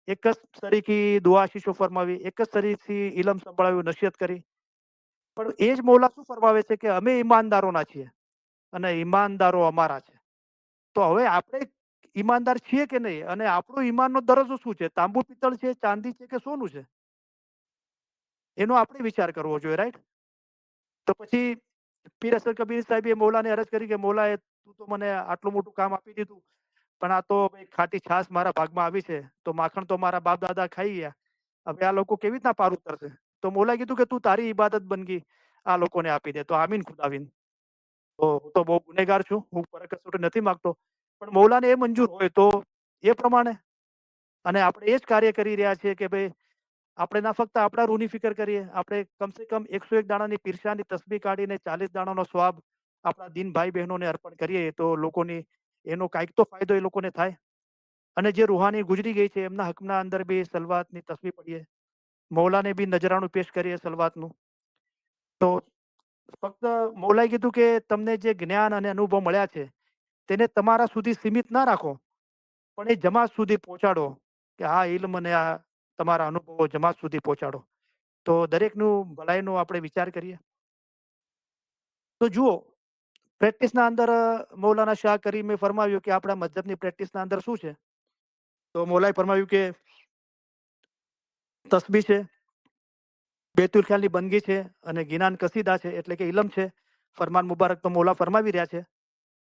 એક જ તરીકે દુઆ આશીષો ફરમાવી, એક જ તરીકેથી ઇલમ સંભળાવ્યું, નસીહત કરી. પણ એ જ મૌલા શું ફરમાવે છે કે અમે ઈમાનદારોના છીએ અને ઈમાનદારો અમારા છે. તો હવે આપણે ઈમાનદાર છીએ કે નહીં અને આપણો ઈમાનનો દરજ્જો શું છે? તાંબુ પિત્તળ છે, ચાંદી છે કે સોનું છે? એનો આપણે વિચાર કરવો જોઈએ, રાઈટ? તો પછી પીર અસદ કબીર સાહેબે મૌલાને અરજ કરી કે મૌલાએ તું તો મને આટલું મોટું કામ આપી દીધું, પણ આ તો ભાઈ ખાટી છાશ મારા ભાગમાં આવી છે, તો માખણ તો મારા બાપ દાદા ખાઈ ગયા. હવે આ લોકો કેવી રીતના પાર ઉતરશે? તો મૌલાએ કીધું કે તું તારી ઇબાદત બંદગી આ લોકોને આપી દે. તો આમીન ખુદાવીન. તો હું તો બહુ ગુનેગાર છું, હું પરખ કસોટી નથી માંગતો. પણ મૌલાને એ મંજૂર હોય તો એ પ્રમાણે. અને આપણે એ જ કાર્ય કરી રહ્યા છીએ કે ભાઈ આપણે ના ફક્ત આપણા રૂહની ફિકર કરીએ, આપણે કમસે કમ 101 દાણાની પીરસાની તસ્બીહ કાઢીને 40 દાણાનો સ્વાબ આપણા દીન ભાઈ બહેનોને અર્પણ કરીએ તો લોકોની એનો કાંઈક તો ફાયદો એ લોકોને થાય. અને જે રૂહાની ગુજરી ગઈ છે એમના હકના અંદર બી સલવાતની તસ્બીહ પડીએ, મૌલાને બી નજરાણું પેશ કરીએ સલવાતનું. તો ફક્ત મૌલાએ કીધું કે તમને જે જ્ઞાન અને અનુભવ મળ્યા છે તેને તમારા સુધી સીમિત ના રાખો, પણ એ જમાત સુધી પહોંચાડો કે આ ઇલ્મ અને આ તમારા અનુભવો જમાત સુધી પહોંચાડો. તો દરેકનું ભલાઈનો આપણે વિચાર કરીએ. તો જુઓ, પ્રેક્ટિસના અંદર મૌલાના શાહ કરીમે ફરમાવ્યું કે આપણા મધ્યબની પ્રેક્ટિસના અંદર શું છે? તો મૌલાએ ફરમાવ્યું કે તસ્બીહ છે, બેતુલ ખ્યાલની બંદગી છે અને ગિનાન કસીદા છે એટલે કે ઇલમ છે. ફરમાન મુબારક તો મૌલા ફરમાવી રહ્યા છે.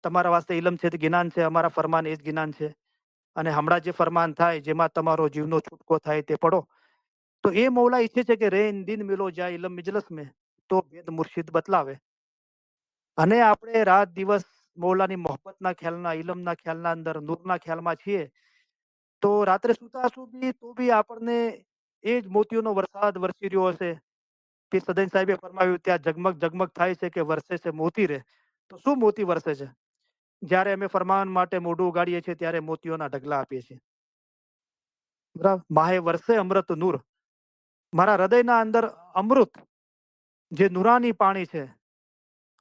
તમારા વાસ્તે ઇલમ છે તે ગિનાન છે, અમારા ફરમાન એ જ ગિનાન છે. અને હમણાં જે ફરમાન થાય જેમાં તમારો જીવનો છૂટકો થાય તે પડો. તો એ મૌલા ઈચ્છે છે કે રેન દિન મિલો જાય ઇલમ મિજલસ મેં, તો વેદ મુર્શિદ બતલાવે. અને આપણે રાત દિવસ મૌલાની મોહબ્બતના ખ્યાલના, ઇલમના ખ્યાલના અંદર, નૂરના ખ્યાલમાં છીએ. તો રાત્રે સુતા હશું બી તો બી આપણને એ જ મોતીઓનો વરસાદ વરસી રહ્યો હશે. પીર સદૈન સાહેબે ફરમાવ્યું ત્યાં ઝગમગ ઝગમગ થાય છે કે વરસે છે મોતી રે. તો શું મોતી વરસે છે? જ્યારે અમે ફરમાન માટે મોઢું ઉગાડીએ છીએ ત્યારે મોતીઓના ઢગલા આપીએ છીએ. બરાબર, માહે વરસે અમૃત નૂર. મારા હૃદયના અંદર અમૃત, જે નુરાની પાણી છે,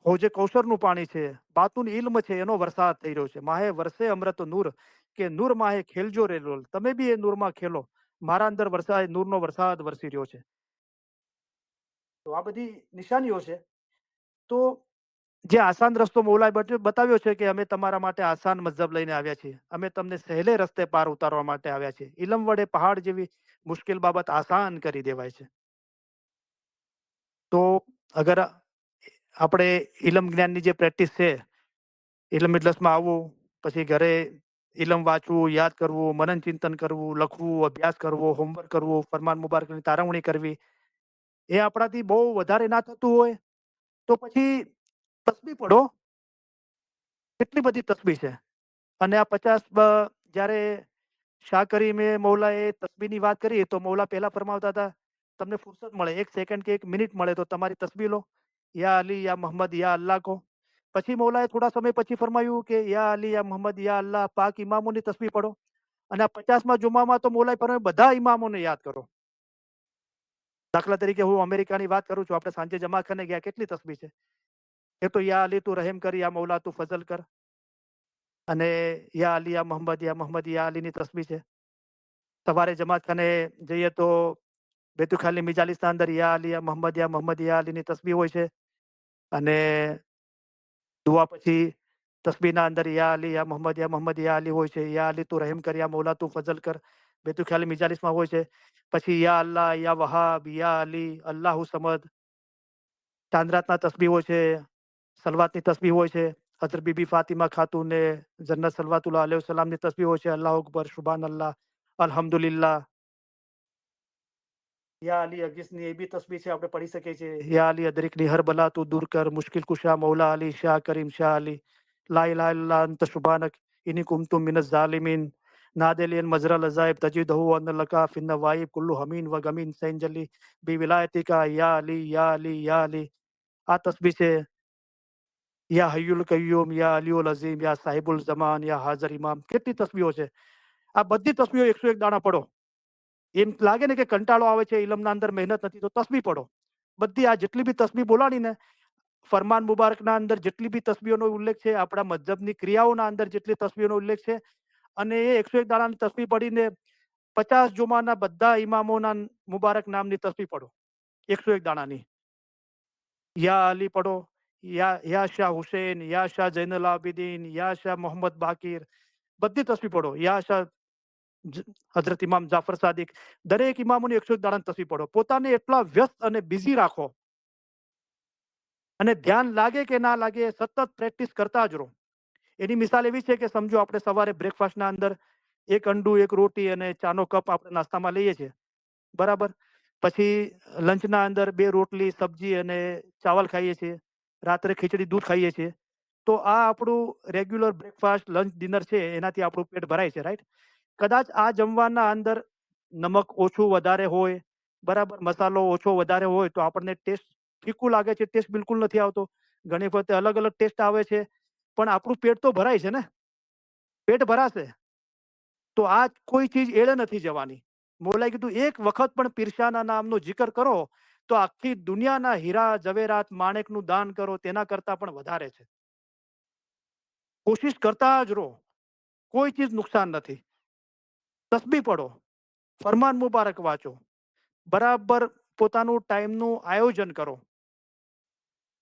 જે કૌશરનું પાણી છે, બાતુન ઇલ્મ છે, એનો વરસાદ થઈ રહ્યો છે. માહે વરસે અમૃત નૂર, કે નૂર માહે ખેલજો રે લોલ. તમે બી એ નૂરમાં ખેલો. મારા અંદર વરસાદ, નૂરનો વરસાદ વરસી રહ્યો છે. તો આ બધી નિશાનીઓ છે. તો જે આસાન રસ્તો મૌલાએ બતાવ્યો છે કે અમે તમારા માટે આસાન મઝહબ લઈને આવ્યા છીએ. અમે તમને સહેલે રસ્તે પાર ઉતારવા માટે આવ્યા છીએ. ઇલમ વડે પહાડ જેવી મુશ્કેલ બાબત આસાન કરી દેવાય છે. તો અગર આપણે ઇલમ જ્ઞાનની જે પ્રેક્ટિસ છે, ઇલમ મિજલસમાં આવવું, પછી ઘરે ઇલમ વાંચવું, યાદ કરવું, મનન ચિંતન કરવું, લખવું, અભ્યાસ કરવો, હોમવર્ક કરવું, ફરમાન મુબારકની તારવણી કરવી, એ આપણાથી બહુ વધારે ના થતું હોય તો પછી તસ્બી પડો. કેટલી બધી તસ્બી છે. અને આ 50 જ્યારે શાહ કરીમે મૌલાએ તસ્બીહની વાત કરી તો મૌલા પહેલા ફરમાવતા હતા, તમને ફુરસત મળે 1 સેકન્ડ કે 1 મિનિટ મળે તો તમારી તસ્બીહ લો. યા અલી યા મોહમ્મદ યા અલ્લાહ કહો. પછી મૌલાએ થોડા સમય પછી ફરમાયું કે યા અલી યા મોહમ્મદ યા અલ્લાહ પાક ઇમામોની તસ્બીહ પઢો. અને આ 50મા જુમામાં તો મૌલાએ ફરમાવ્યું બધા ઇમામોને યાદ કરો. દાખલા તરીકે હું અમેરિકાની વાત કરું છું, આપણે સાંજે જમાતખાને ગયા, કેટલી તસ્બીહ છે. એક તો યા અલી તું રહેમ કર, યા મૌલા તું ફઝલ કર. અને યા અલી યા મોહમ્મદ યા અલીની તસ્બીહ છે. સવારે જમાતખાને જઈએ તો બેતુલ ખ્યાલની મિજાલિસના અંદર યા મોહમ્મદ યા અલીની તસ્બીહ હોય છે. અને દુઆ પછી તસ્બીહના અંદર યા મોહમ્મદ યા અલી હોય છે. યા અલી તું રહેમ કર, યા મૌલા તું ફઝલ કર. બેતુલ ખ્યાલની મિજાલિસમાં હોય છે. પછી યા અલ્લાહ, યા વહાબ, યા અલી, અલ્લાહુ સમદ. ચાંદરાતના તસ્બીહ હોય છે, સલવાતની તસ્બીહ હોય છે. હઝરત બીબી ફાતિમા ખાતુને જન્નત સલવાતુલ્લાહ અલૈહિ વસલ્લમની તસ્બીહ હોય છે. અલ્લાહુ અકબર, સુબહાનલ્લાહ, અલ્હમ્દુલિલ્લાહ. યા અલી અગિસની એ બી તસ્બીહ છે, આપણે પढ़ી શકીએ છીએ. યા અલી અદરિકની હર બલા તું દૂર કર, મુશ્કિલ કુશા મૌલા અલી શાહ કરીમ શાહ અલી. લા ઇલાહા ઇલ્લા અંત સુબહાનક ઇન્ની કુન્તુ મિનઝ ઝાલિમીન. નાદલિયન મઝરલ અઝાઇબ તજીદહુ અન લકા ફિન નવાઇબ कुल्लु हमीन व गमीन सैंजली बी विलायतिका या अली या अली या अली. આ તસ્બીહ છે. યા હയ്યુલ કય્યુમ, યા અલીઉલ અઝીમ, યા સાહિબુલ ઝમાન, યા હાજર ઇમામ. કેટલી તસ્બીહો છે. આ બધી તસ્બીહો 101 દાણા પડો. એમ લાગે ને કે કંટાળો આવે છે, ઇલમના અંદર મહેનત નથી, તો તસ્બીહ પડો. બધી આ જેટલી બી તસ્બીહ બોલાણી ને, ફરમાન મુબારકના અંદર જેટલી બી તસ્બીહોનો ઉલ્લેખ છે, આપણા મઝહબની ક્રિયાઓના અંદર જેટલી તસ્બીહોનો ઉલ્લેખ છે, અને એ 101 દાડાની તસ્બીહ પડીને 50 જુમાના બધા ઇમામોના મુબારક નામની તસ્બીહ પડો. 101 દાડાની. યા અલી પડો, યા શાહ હુસૈન, યા શાહ જૈનુલ આબિદીન, યા શાહ મોહમ્મદ બાકીર. બધી તસ્બીહ પડો. યા શાહ હઝરત ઇમામ જાફર સાદિક. દરેક ઇમામોની 101 દાડાની તસ્બીહ પડો. પોતાને એટલા વ્યસ્ત અને બિઝી રાખો. અને ધ્યાન લાગે કે ના લાગે, સતત પ્રેક્ટિસ કરતા જ રહો. એની મિસાલ એવી છે કે સમજો આપણે સવારે બ્રેકફાસ્ટના અંદર એક અંડું, એક રોટી અને ચાનો કપ આપણે નાસ્તામાં લઈએ છીએ. બરાબર. પછી લંચના અંદર 2 રોટલી, સબ્જી અને ચાવલ ખાઈએ છીએ. રાત્રે ખીચડી, દૂધ ખાઈએ છીએ. તો આ આપણું રેગ્યુલર બ્રેકફાસ્ટ, લંચ, ડિનર છે, એનાથી આપણું પેટ ભરાય છે, રાઈટ? કદાચ આ જમવાના અંદર નમક ઓછું વધારે હોય, બરાબર, મસાલો ઓછો વધારે હોય તો આપણને ટેસ્ટ ફીકું લાગે છે, ટેસ્ટ બિલકુલ નથી આવતો. ઘણી વખતે અલગ અલગ ટેસ્ટ આવે છે, પણ આપણું પેટ તો ભરાય છે ને. પેટ ભરાશે તો આ કોઈ ચીજ એળે નથી જવાની. મૌલાએ કીધું એક વખત પણ પીરસાના નામનો જિકર કરો તો આખી દુનિયાના હીરા ઝવેરાત માણેકનું દાન કરો તેના કરતા પણ વધારે છે. કોશિશ કરતા જ રહો. કોઈ ચીજ નુકસાન નથી. તસ્બીહ પડો, ફરમાન મુબારક વાંચો, બરાબર પોતાનું ટાઈમનું આયોજન કરો.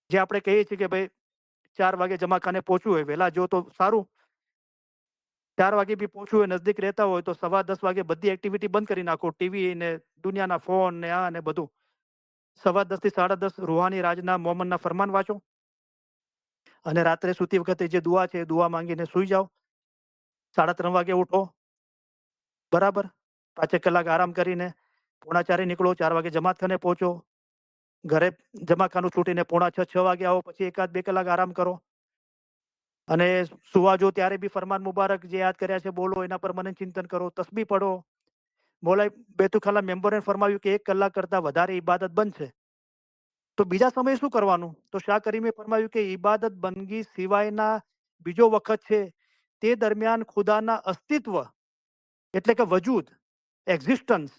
જે આપણે કહીએ છીએ કે ભાઈ 4 વાગે જમાખાને પહોંચવું હોય, વહેલા જો તો સારું. 4 વાગે બી પહોંચવું હોય, નજદીક રહેતા હોય તો 10:15 વાગે બધી એક્ટિવિટી બંધ કરી નાખો. ટીવી ને દુનિયાના ફોન ને આ ને બધું. 10:15 થી 10:30 રૂહાની રાજના મોમનના ફરમાન વાંચો અને રાત્રે સૂતી વખતે જે દુઆ છે એ દુઆ માંગીને સૂઈ જાઓ. 3:30 વાગે ઉઠો, બરાબર? 5 કલાક આરામ કરીને 3:45 નીકળો, 4 વાગે જમાતખાને પહોંચો. ઘરે જમાતખાનું છૂટીને 5:45 6 વાગે આવો, પછી એકાદ 2 કલાક આરામ કરો અને સુવા જો ત્યારે બી ફરમાન મુબારક જે યાદ કર્યા છે બોલો, એના પર મનન ચિંતન કરો, તસ્બી પઢો. મૌલાએ બેતુખાલા મેમ્બરે ફરમાવ્યું કે 1 કલાક કરતાં વધારે ઇબાદત બંધ છે. તો બીજા સમયે શું કરવાનું? તો શાહ કરીમે ફરમાવ્યું કે ઇબાદત બંદગી સિવાયના બીજો વખત છે, તે દરમિયાન ખુદાના અસ્તિત્વ એટલે કે વજૂદ, એક્ઝિસ્ટન્સ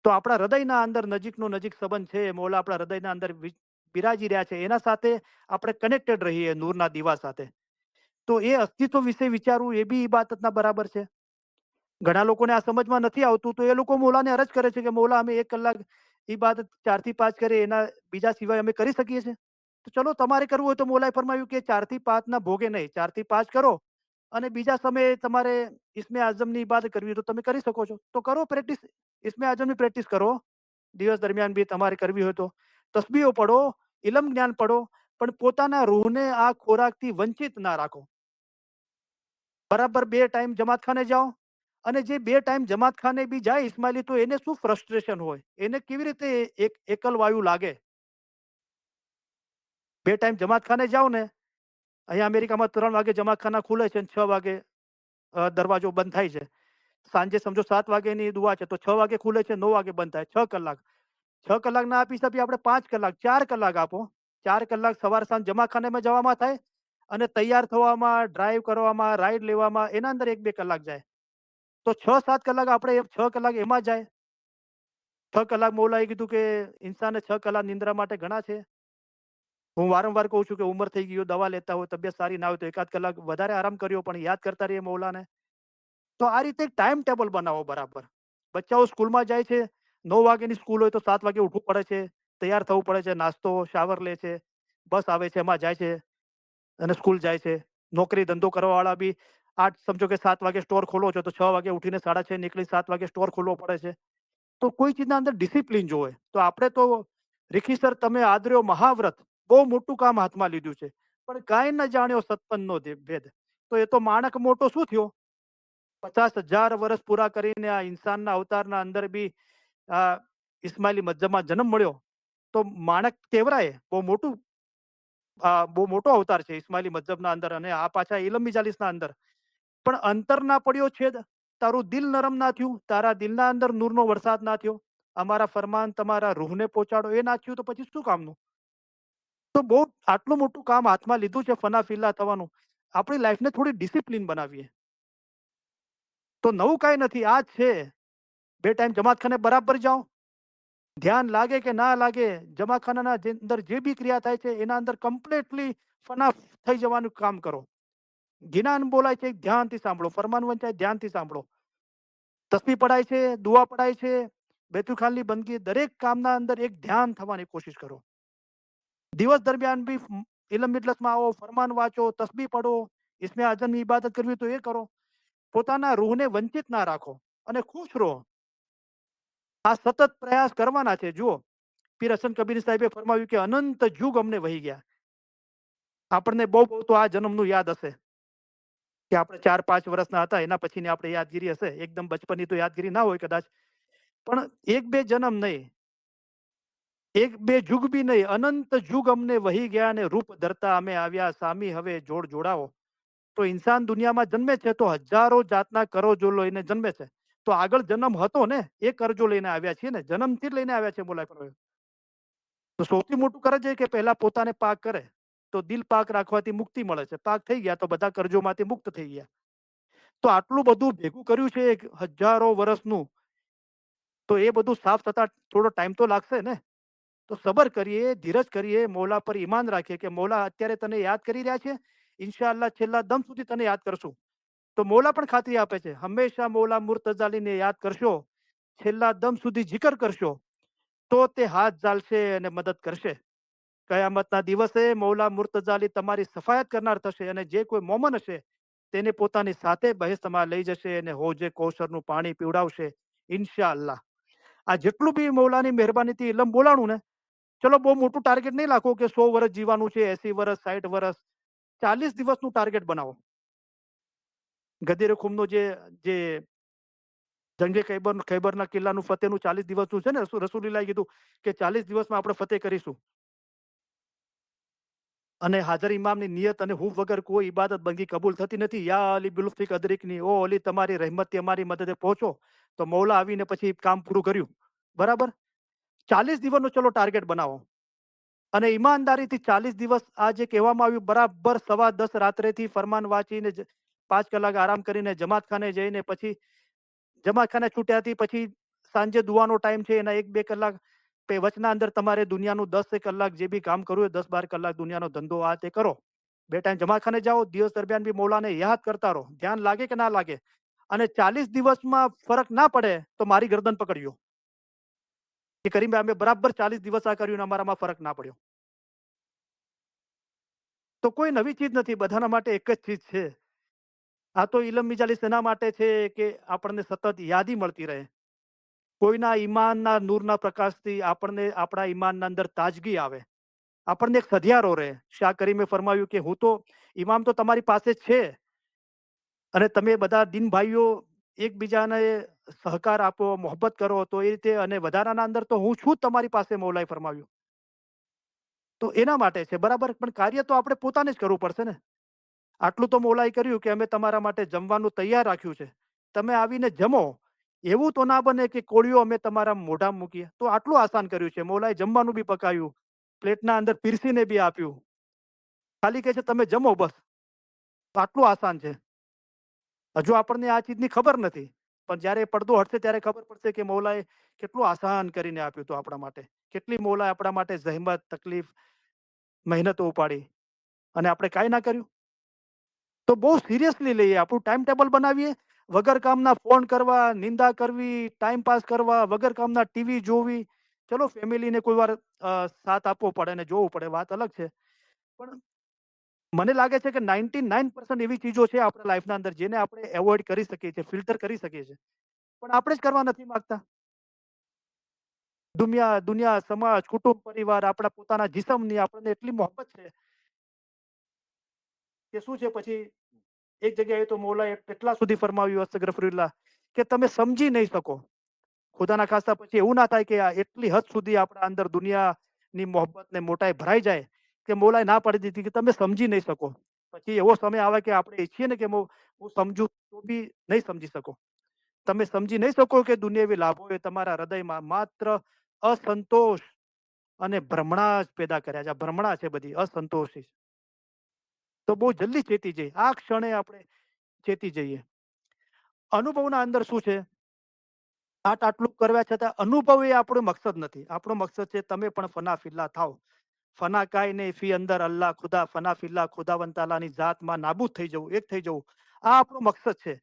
તો આપણા હૃદયના અંદર નજીકનો નજીક સંબંધ છે. મૌલા આપણા હૃદયના અંદર બિરાજી રહ્યા છે. એના સાથે આપણે કનેક્ટેડ રહીએ નૂરના દીવા સાથે. તો એ અસ્તિત્વ વિશે વિચારવું એ બી ઇબાદતના બરાબર છે. ઘણા લોકોને આ સમજમાં નથી આવતું, તો એ લોકો મૌલાને અરજ કરે છે કે મૌલા અમે 1 કલાક ઇબાદત 4 થી 5 કરીએ, એના બીજા સિવાય અમે કરી શકીએ છીએ? તો ચલો તમારે કરવું હોય તો મૌલાએ ફરમાવ્યું કે 4 થી 5 ના ભોગે નહીં, 4 થી 5 કરો અને બીજા સમયે તમારે ઇસ્મે આઝમની ઇબાદત કરવી હોય તો તમે કરી શકો છો. તો કરો પ્રેક્ટિસ, ઇસ્મે આઝમની પ્રેક્ટિસ કરો. દિવસ દરમિયાન બી તમારે કરવી હોય તો. તસ્બીહો પઢો, ઇલમ જ્ઞાન પઢો, પણ પોતાના રૂહને આ ખોરાકથી વંચિત ના રાખો. બરાબર 2 ટાઈમ જમાતખાને જાઓ અને જે 2 ટાઈમ જમાતખાને બી જાય ઇસ્માઇલી, તો એને શું ફ્રસ્ટ્રેશન હોય? એને કેવી રીતે એક એકલવાયુ લાગે? 2 ટાઈમ જમાતખાને જાઓ ને, અહીંયા અમેરિકામાં 3 વાગે જમાતખાના ખુલે છે અને 6 વાગે દરવાજો બંધ થાય છે. સાંજે સમજો 7 વાગ્યાની દુઆ છે, તો 6 વાગે ખુલે છે, 9 વાગે બંધ થાય. 6 કલાક. 6 કલાક ના આપી શકીએ આપણે, 5 કલાક, 4 કલાક આપો. 4 કલાક સવાર સાંજ જમાખાનામાં જવામાં થાય અને તૈયાર થવામાં, ડ્રાઈવ કરવામાં, રાઈડ લેવામાં એના અંદર 1-2 કલાક જાય. તો 6-7 કલાક આપણે 6 કલાક એમાં જાય. 6 કલાક મૌલાએ કીધું કે ઇન્સાને 6 કલાક નિંદ્રા માટે ઘણા છે. હું વારંવાર કહું છું કે ઉંમર થઈ ગઈ હોય, દવા લેતા હોય, તબિયત સારી ના હોય તો એકાદ કલાક વધારે આરામ કર્યો, પણ યાદ કરતા રહીએ મૌલાને. તો આ રીતે એક ટાઈમ ટેબલ બનાવો બરાબર. બચ્ચાઓ સ્કૂલમાં જાય છે, 9 વાગ્યાની સ્કૂલ હોય તો 7 વાગે ઉઠવું પડે છે, તૈયાર થવું પડે છે, નાસ્તો, શાવર લે છે, બસ આવે છે, એમાં જાય છે અને સ્કૂલ જાય છે. નોકરી ધંધો કરવાવાળા બી 8 સમજો કે 7 વાગે સ્ટોર ખોલો છો તો 6 વાગે ઉઠીને 6:30 નીકળી 7 વાગે સ્ટોર ખોલવો પડે છે. તો કોઈ ચીજના અંદર ડિસિપ્લિન જોવે. તો આપણે તો રિખી તમે આદર્યો મહાવ્રત, બહુ મોટું કામ હાથમાં લીધું છે. પણ કાંઈ ન જાણ્યો સતપનનો ભેદ. તો એ તો માણક મોટો શું થયો? 50,000 વર્ષ પૂરા કરીને આ ઇન્સાનના અવતારના અંદર બી આ ઇસ્માઇલી મજ્જમાં જન્મ મળ્યો. તો માણક કેવરાય બહુ મોટું, બહુ મોટો અવતાર છે ઇસ્માઇલી મજ્જબના અંદર અને આ પાછા ઇલમ મિજાલિસના અંદર. પણ અંતર ના પડ્યો છેદ, તારું દિલ નરમ ના થયું, તારા દિલના અંદર નૂરનો વરસાદ ના થયો, અમારા ફરમાન તમારા રૂહને પહોંચાડો એ ના થયું તો પછી શું કામનું? તો બહુ આટલું મોટું કામ હાથમાં લીધું છે ફના ફિલ્લા થવાનું. આપણી લાઈફને થોડી ડિસિપ્લિન બનાવીએ. તો નવું કાંઈ નથી, આ જ છે. 2 ટાઈમ જમાતખાને બરાબર જાઓ. ધ્યાન લાગે કે ના લાગે, જમાખાનાના જે અંદર જે બી ક્રિયા થાય છે એના અંદર કમ્પ્લીટલી ફના થઈ જવાનું કામ કરો. જ્ઞાન બોલાય છે ધ્યાનથી સાંભળો, ફરમાન વંચાય ધ્યાનથી સાંભળો. તસ્બીહ પઢાય છે, દુઆ પઢાય છે, બેતુખાલની બંદગી, દરેક કામના અંદર એક ધ્યાન થવાની કોશિશ કરો. દિવસ દરમિયાન બી ઇલમ મિજલસમાં આવો, ફરમાન વાંચો, તસ્બીહ પઢો, ઇસ્મે આઝમની ઇબાદત કરવી તો એ કરો. પોતાના રૂહને વંચિત ના રાખો અને ખુશ રહો. આ સતત પ્રયાસ કરવાના છે. જુઓ, પીર હસન કબીર સાહેબે ફરમાવ્યું કે અનંત યુગ અમને વહી ગયા. આપણને બહુ બહુ તો આ જન્મનું યાદ હશે કે આપણે 4-5 વર્ષના હતા, એના પછીની આપણે યાદગીરી હશે. એકદમ બચપનની તો યાદગીરી ના હોય કદાચ, પણ 1-2 જન્મ નહીં, 1-2 જુગ બી નહીં, અનંત જુગ અમને વહી ગયા અને રૂપ ધરતા અમે આવ્યા સામી હવે જોડ જોડાવો. તો ઇન્સાન દુનિયામાં જન્મે છે તો હજારો જાતના કરજો લઈને જન્મે છે. તો આગળ જન્મ હતો ને, એ કરજો લઈને આવ્યા છીએ ને, જન્મથી જ લઈને આવ્યા છે બોલાય પર. તો સૌથી મોટું કરજ એ કે પહેલા પોતાને પાક કરે, તો દિલ પાક રાખવાથી મુક્તિ મળે છે. પાક થઈ ગયા તો બધા કરજોમાંથી મુક્ત થઈ ગયા. તો આટલું બધું ભેગું કર્યું છે હજારો વર્ષનું, તો એ બધું સાફ થતા થોડો ટાઈમ તો લાગશે ને. તો સબર કરીએ, ધીરજ કરીએ, મૌલા પર ઈમાન રાખીએ કે મૌલા અત્યારે તને યાદ કરી રહ્યા છે, ઇન્શાઅલ્લાહ છેલ્લા દમ સુધી તને યાદ કરશું. તો મૌલા પણ ખાતરી આપે છે, હંમેશા મૌલા મુર્તઝાલીને યાદ કરશો, છેલ્લા દમ સુધી જિકર કરશો, તો તે હાથ ઝાલશે અને મદદ કરશે. કયામતના દિવસે મૌલા મુર્તઝાલી તમારી સફાયત કરનાર થશે અને જે કોઈ મોમન હશે તેને પોતાની સાથે બહેસ્તમાં લઈ જશે અને હોજે કૌશરનું પાણી પીવડાવશે ઇન્શાઅલ્લાહ. આ જેટલું બી મૌલાની મહેરબાનીથી ઇલમ બોલાણું ને, ચલો બહુ મોટું ટાર્ગેટ નહીં રાખો કે 100 વર્ષ જીવવાનું છે, 80 વર્ષ, 60 વર્ષ. 40 દિવસનું ટાર્ગેટ બનાવો. ગદીરે ખુમનો જે જંગે ખૈબરના કિલ્લાનું ફતેહનું 40 દિવસનું છે ને, રસૂલુલ્લાહે કીધું કે 40 દિવસમાં આપણે ફતેહ કરીશું. અને હાજર ઇમામની નિયત અને હૂફ વગર કોઈ ઇબાદત બંદગી કબૂલ થતી નથી. યા અલી બિલુફિક અદરિકની, ઓ અલી તમારી રહેમતથી અમારી મદદે પહોંચો. તો મૌલા આવીને પછી કામ પૂરું કર્યું. બરાબર? 40 દિવસનો ચલો ટાર્ગેટ બનાવો. અને ઈમાનદારીથી 40 દિવસ આ જે કહેવામાં આવ્યું, બરાબર 10:15 રાત્રેથી ફરમાન વાંચીને 5 કલાક આરામ કરીને જમાતખાને જઈને પછી જમાતખાને છૂટ્યાથી પછી સાંજે દુઆનો ટાઈમ છે, એના 1-2 કલાક વચના અંદર તમારે દુનિયાનું 10 કલાક જે બી કામ કરવું હોય, 10-12 કલાક દુનિયાનો ધંધો આ તે કરો. 2 ટાઈમ જમાતખાને જાઓ, દિવસ દરમિયાન બી મૌલાને યાદ કરતા રહો, ધ્યાન લાગે કે ના લાગે. અને 40 દિવસમાં ફરક ના પડે તો મારી ગરદન પકડ્યો કે કરીમ ભાઈ અમે બરાબર 40 દિવસ આ કર્યું ને અમારામાં ફરક ના પડ્યો. તો કોઈ નવી ચીજ નથી, બધાના માટે એક જ ચીજ છે. આ તો ઇલમ મિજાલિસ એના માટે છે કે આપણને સતત યાદી મળતી રહે. કોઈના ઈમાનના નૂરના પ્રકાશથી આપણને આપણા ઈમાનના અંદર તાજગી આવે, આપણને એક સધિયારો રહે. શાહ કરીમે ફરમાવ્યું કે હું તો ઇમામ તો તમારી પાસે જ છે, અને તમે બધા દિન ભાઈઓ એકબીજાને સહકાર આપો, મોહબ્બત કરો, તો એ રીતે અને વધારાના અંદર તો હું છું જ તમારી પાસે, મૌલાએ ફરમાવ્યું. તો એના માટે છે, બરાબર. પણ કાર્ય તો આપણે પોતાને જ કરવું પડશે ને. આટલું તો મૌલાએ કર્યું કે અમે તમારા માટે જમવાનું તૈયાર રાખ્યું છે, તમે આવીને જમો. એવું તો ના બને કે કોળીઓ અમે તમારા મોઢામાં મૂકીએ. તો આટલું આસાન કર્યું છે. મૌલાએ જમવાનું બી પકાવ્યું, પ્લેટના અંદર પીરસીને બી આપ્યું. ખાલી કહે છે તમે જમો બસ. તો આટલું આસાન છે. હજુ આપણને આ ચીજની ખબર નથી, પણ જ્યારે પડદો હટશે ત્યારે ખબર પડશે કે મૌલાએ કેટલું આસાન કરીને આપ્યું હતું આપણા માટે. કેટલી મૌલાએ આપણા માટે જહેમત, તકલીફ, મહેનતો ઉપાડી, અને આપણે કાંઈ ના કર્યું. તો બહુ સિરિયસલી લઈએ, આપણું ટાઈમ ટેબલ બનાવીએ. વગર કામના ફોન કરવા, નિંદા કરવી, ટાઈમ પાસ કરવા, વગર કામના ટીવી જોવી. ચલો ફેમિલીને કોઈ વાર સાથ આપવો પડે ને જોવું પડે, વાત અલગ છે. પણ મને લાગે છે કે 99% એવી ચીજો છે આપણા લાઈફના અંદર જેને આપણે એવોઇડ કરી શકીએ છીએ, ફિલ્ટર કરી શકીએ છીએ. પણ આપણે જ કરવા નથી માંગતા. દુનિયા, સમાજ, કુટુંબ, પરિવાર, આપણા પોતાના જિસ્મની આપણને એટલી મોહબ્બત છે કે શું છે. પછી એક જગ્યાએ તો મૌલાએ એટલા સુધી ફરમાવ્યું, અસ્તગફરુલ્લાહ, કે તમે સમજી નહીં શકો. ખુદાના ખાસ્તા પછી એવું ના થાય કે આ એટલી હદ સુધી આપણા અંદર દુનિયાની મોહબ્બત ને મોટાઈ ભરાઈ જાય કે મૌલાએ ના પાડી દીધી કે તમે સમજી નહીં શકો. પછી એવો સમય આવે કે આપણે ઈચ્છીએ ને કે હું સમજુ, તો બી નહીં સમજી શકો. તમે સમજી નહીં શકો કે દુનિયાવી લાભો એ તમારા હૃદયમાં માત્ર અસંતોષ અને ભ્રમણા જ પેદા કર્યા છે. આ ભ્રમણા છે બધી, અસંતોષી. તો બહુ જલ્દી ચેતી જઈએ, આ ક્ષણે આપણે ચેતી જઈએ. અનુભવના અંદર શું છે, આટલું કરવા છતાં અનુભવ એ આપણો મકસદ નથી. આપણો મકસદ છે તમે પણ ફના ફિલ્લા થાવ. ફના કાંઈ નહીં, ફી અંદર અલ્લાહ ખુદા, ફના ફિલ્લા ખુદાવંત તાલાની જાતમાં નાબૂદ થઈ જવું, એક થઈ જવું. આ આપણો મકસદ છે.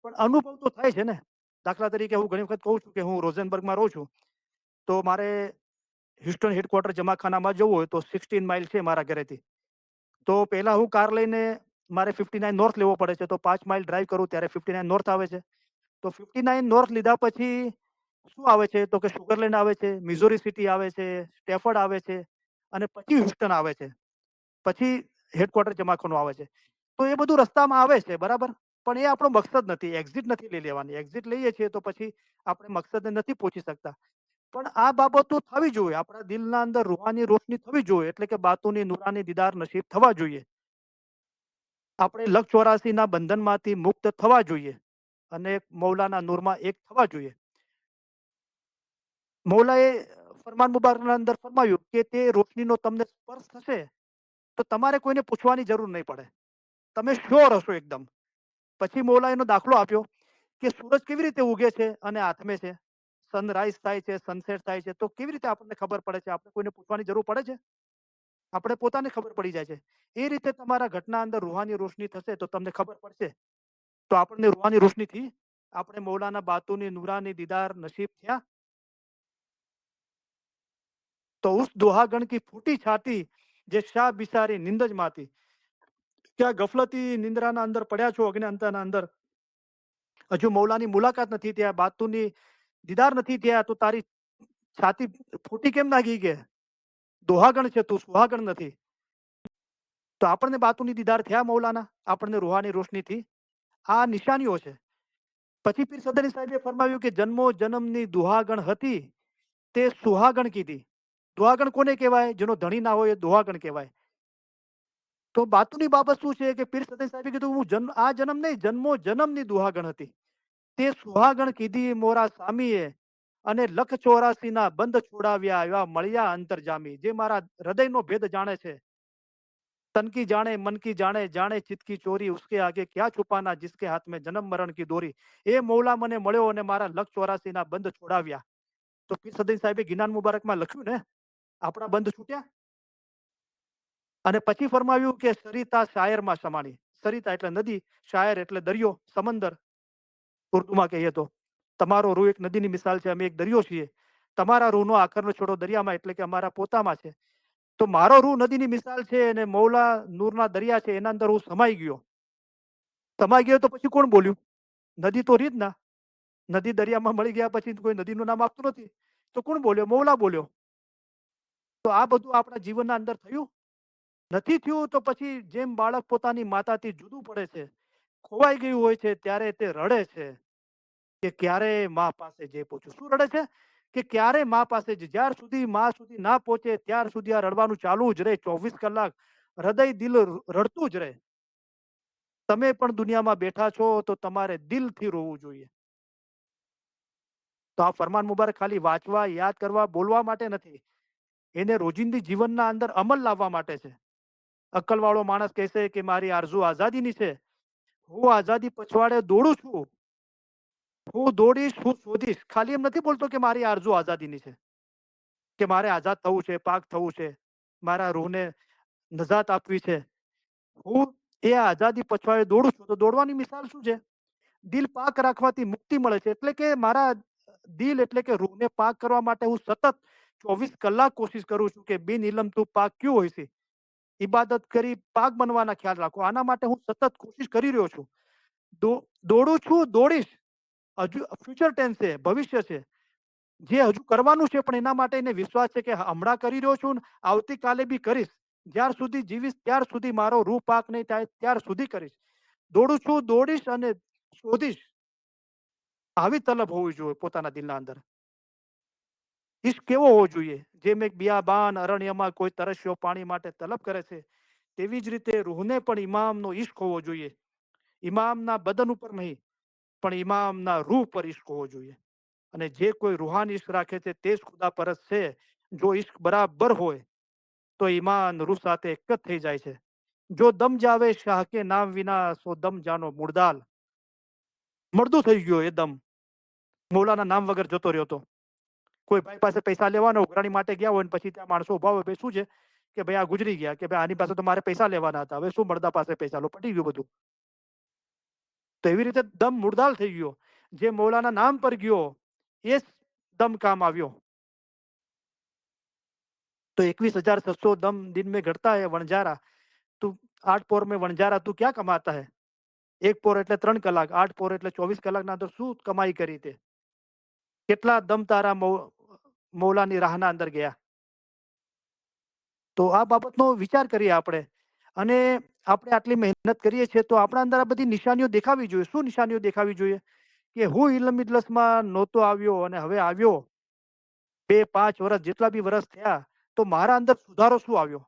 પણ અનુભવ તો થાય છે ને. દાખલા તરીકે હું ઘણી વખત કહું છું કે હું રોઝનબર્ગમાં રહું છું, તો મારે હ્યુસ્ટન હેડક્વાર્ટર જમાખાનામાં જવું હોય તો 16 માઇલ છે મારા ઘરેથી. તો પહેલા હું કાર લઈને મારે 59 નોર્થ લેવો પડે છે, તો 5 માઇલ ડ્રાઈવ કરું ત્યારે 59 નોર્થ આવે છે. તો 59 નોર્થ લીધા પછી શું આવે છે, તો કે સુગરલેન્ડ આવે છે, મિઝોરી સિટી આવે છે, સ્ટેફર્ડ આવે છે, અને પછી હ્યુસ્ટન આવે છે. પછી હેડક્વાર્ટર જમાખાનું આવે છે. તો એ બધું રસ્તામાં આવે છે, બરાબર. પણ એ આપણો મકસદ નથી, એક્ઝિટ નથી લઈ લેવાની. એક્ઝિટ લઈએ છીએ તો પછી આપણે મકસદને નથી પહોંચી શકતા. પણ આ બાબતો થવી જોઈએ, આપણા દિલના અંદર રૂહાની રોશની થવી જોઈએ, એટલે કે બાતુની નૂરાની દીદાર નસીબ થવા જોઈએ. આપણે લખ 84ના બંધનમાંથી મુક્ત થવા જોઈએ અને મૌલાના નૂરમાં એક થવા જોઈએ. મૌલાએ ફરમાન મુબારકના અંદર ફરમાવ્યું કે તે રોશનીનો તમને સ્પર્શ થશે તો તમારે કોઈને પૂછવાની જરૂર નહીં પડે. તમે શ્યોર હશો એકદમ. પછી મૌલાએ એનો દાખલો આપ્યો કે સૂરજ કેવી રીતે ઉગે છે અને આથમે છે. સનરાઈઝ થાય છે, સનસેટ થાય છે, તો કેવી રીતે આપણને ખબર પડે છે? આપણે કોઈને પૂછવાની જરૂર પડે છે? આપણે પોતાને ખબર પડી જાય છે. એ રીતે તમારા ઘટના અંદર રૂહાની રોશની થશે તો તમને ખબર પડશે. તો આપણને રૂહાની રોશનીથી આપણે મૌલાના બાતુની નૂરાની દીદાર નસીબ થયા. तो उस दुहागण की फूटी छाती જે શા બિચારી નિંદ જ માતી. ક્યાં ગફલતી નિંદ્રાના અંદર પડ્યા છો, અજ્ઞાનતાના અંદર, હજુ મૌલાની મુલાકાત નથી થયા, બાતુની દીદાર નથી થયા, તો તારી છાતી ફૂટી કેમ નાખી કે? દોહાગણ છે તું, સુહાગણ નથી. તો આપણને બાતુની દીદાર થયા મૌલાના, આપણને રૂહાની રોશનીથી. આ નિશાનીઓ છે. પછી પીર સદરી સાહેબે ફરમાવ્યું કે જન્મો જન્મની દુહાગણ હતી તે સુહાગણ કીધી. દુહાગણ કોને કહેવાય? જેનો ધણી ના હોય એ દુહાગણ કહેવાય. તો બાતુની બાબત શું છે કે પીર સદરી સાહેબે કીધું હું આ જન્મ નહીં, જન્મો જન્મની દુહાગણ હતી તે સુહાગણ કીધી મોરા સામીએ, અને લખ 84 ના બંધ છોડાવ્યા, એવા મળ્યા અંતરજામી. જે મારા હૃદયનો ભેદ જાણે છે, तन की जाने मन की जाने, जाने चित की चोरी, उसके आगे क्या છુપાના, जिसके हाथ में जन्म मरण की दोरी. એ મૌલા મને મળ્યો અને મારા લખ 84 ના બંધ છોડાવ્યા. તો પીર સદરી સાહેબે ગિનાન મુબારકમાં લખ્યું ને, આપણા બંધ છૂટ્યા. અને પછી ફરમાવ્યું કે સરિતા શાયરમાં સમાણી. સરિતા એટલે નદી, શાયર એટલે દરિયો, સમંદર ઉર્દુમાં કહીએ તો. તમારો રૂહ એક નદીની મિસાલ છે, અમે એક દરિયો છીએ. તમારા રૂહનો આખરનો છોડો દરિયામાં એટલે કે અમારા પોતામાં છે. તો મારો રૂહ નદીની મિસાલ છે અને મૌલા નૂરના દરિયા છે, એના અંદર હું સમાઈ ગયો. સમાઈ ગયો તો પછી કોણ બોલ્યું? નદી તો રીત ના. નદી દરિયામાં મળી ગયા પછી કોઈ નદીનું નામ આપતું નથી. તો કોણ બોલ્યો? મૌલા બોલ્યો. તો આ બધું આપણા જીવનના અંદર થયું નથી. થયું તો પછી જેમ બાળક પોતાની માતાથી જુદું પડે છે, ખોવાઈ ગયું હોય છે, ત્યારે તે રડે છે કે ક્યારે મા પાસે જઈ પહોંચું. શું રડે છે? કે ક્યારે મા પાસે જ્યાર સુધી મા સુધી ના પહોંચે ત્યાર સુધી આ રડવાનું ચાલુ જ રહે. 24 કલાક હૃદય દિલ રડતું જ રહે. તમે પણ દુનિયામાં બેઠા છો તો તમારે દિલથી રોવું જોઈએ. તો આ ફરમાન મુબારક ખાલી વાંચવા, યાદ કરવા, બોલવા માટે નથી. એને રોજિંદી જીવનના અંદર અમલ લાવવા માટે છે. અક્કલવાળો માણસ કહેશે કે મારી આરઝુ આઝાદીની છે. હું આઝાદી પછવાડે દોડું છું. હું દોડીશ, હું શોધીશ. ખાલી એમ નથી બોલતો કે મારી આરઝુ આઝાદીની છે, કે મારે આઝાદ થવું છે, પાક થવું છે, મારા રૂહને નજાત આપવી છે. હું એ આઝાદી પછવાડે દોડું છું. તો દોડવાની મિસાલ શું છે? દિલ પાક રાખવાથી મુક્તિ મળે છે. એટલે કે મારા દિલ એટલે કે રૂહને પાક કરવા માટે હું સતત 24 કલાક કોશિશ કરું છું કે બિન ઇલમ તું પાક ક્યું હોય છે. ઇબાદત કરી પાક બનવાના ખ્યાલ રાખો. આના માટે હું સતત કોશિશ કરી રહ્યો છું. દોડું છું, દોડીશ. હજુ ફ્યુચર ટેન્સ છે, ભવિષ્ય છે. જે હજુ કરવાનું છે પણ એના માટે એને વિશ્વાસ છે કે હમણાં કરી રહ્યો છું, આવતીકાલે બી કરીશ. જ્યાર સુધી જીવીશ ત્યાર સુધી મારો રૂહ પાક નહીં થાય ત્યાર સુધી કરીશ. દોડું છું, દોડીશ અને શોધીશ. આવી તલબ હોવી જોઈએ પોતાના દિલના અંદર. ઈશ્ક કેવો હોવો જોઈએ? જેમ એક બિયાબાન અરણ્યમાં કોઈ તરસ્યો પાણી માટે તલબ કરે છે, તેવી જ રીતે રૂહને પણ ઇમામનો ઈશ્ક હોવો જોઈએ. ઇમામના બદન ઉપર નહીં, પણ ઇમામના રૂહ પર ઈશ્ક હોવો જોઈએ. અને જે કોઈ રૂહાની ઈશ્ક રાખે છે તે જ ખુદા પરસ્ત છે. જો ઈશ્ક બરાબર હોય તો ઈમાન રૂહ સાથે એક જ થઈ જાય છે. જો દમ જાવે શાહ કે નામ વિના, સો દમ જાનો મુર્દાલ. મરદું થઈ ગયો એ દમ, મૌલાના નામ વગર જતો રહ્યો તો. કોઈ ભાઈ પાસે પૈસા લેવાના ઉઘરાણી માટે ગયા હોય ને પછી ત્યાં માણસો ઉભા હોય, ભાઈ શું છે? કે ભાઈ આ ગુજરી ગયા, કે ભાઈ આની પાસે તો મારે પૈસા લેવાના હતા, હવે શું મરદા પાસે પૈસા લો, પટી ગયું બધું. તો એવી રીતે દમ મુર્દાલ થઈ ગયો. જે મૌલાના નામ પર ગયો એ જ દમ કામ આવ્યો. तो 21,600 दम दिन में घटता है वणजारा. તું 8 પોર में વણજારા તું ક્યાં કમાતા હે? એક પોર એટલે 3 કલાક, 8 પોર એટલે 24 કલાકના અંદર શું કમાઈ કરી તે? કેટલા દમ તારા મૌલાની રાહના અંદર ગયા? તો આ બાબતનો વિચાર કરીએ આપણે. અને આપણે આટલી મહેનત કરીએ છીએ તો આપણા અંદર આ બધી નિશાનીઓ દેખાવી જોઈએ. શું નિશાનીઓ દેખાવી જોઈએ? કે હું ઇલ્મ ઇજલસમાં નહોતો આવ્યો અને હવે આવ્યો. 2-5 વર્ષ જેટલા બી વર્ષ થયા, તો મારા અંદર સુધારો શું આવ્યો?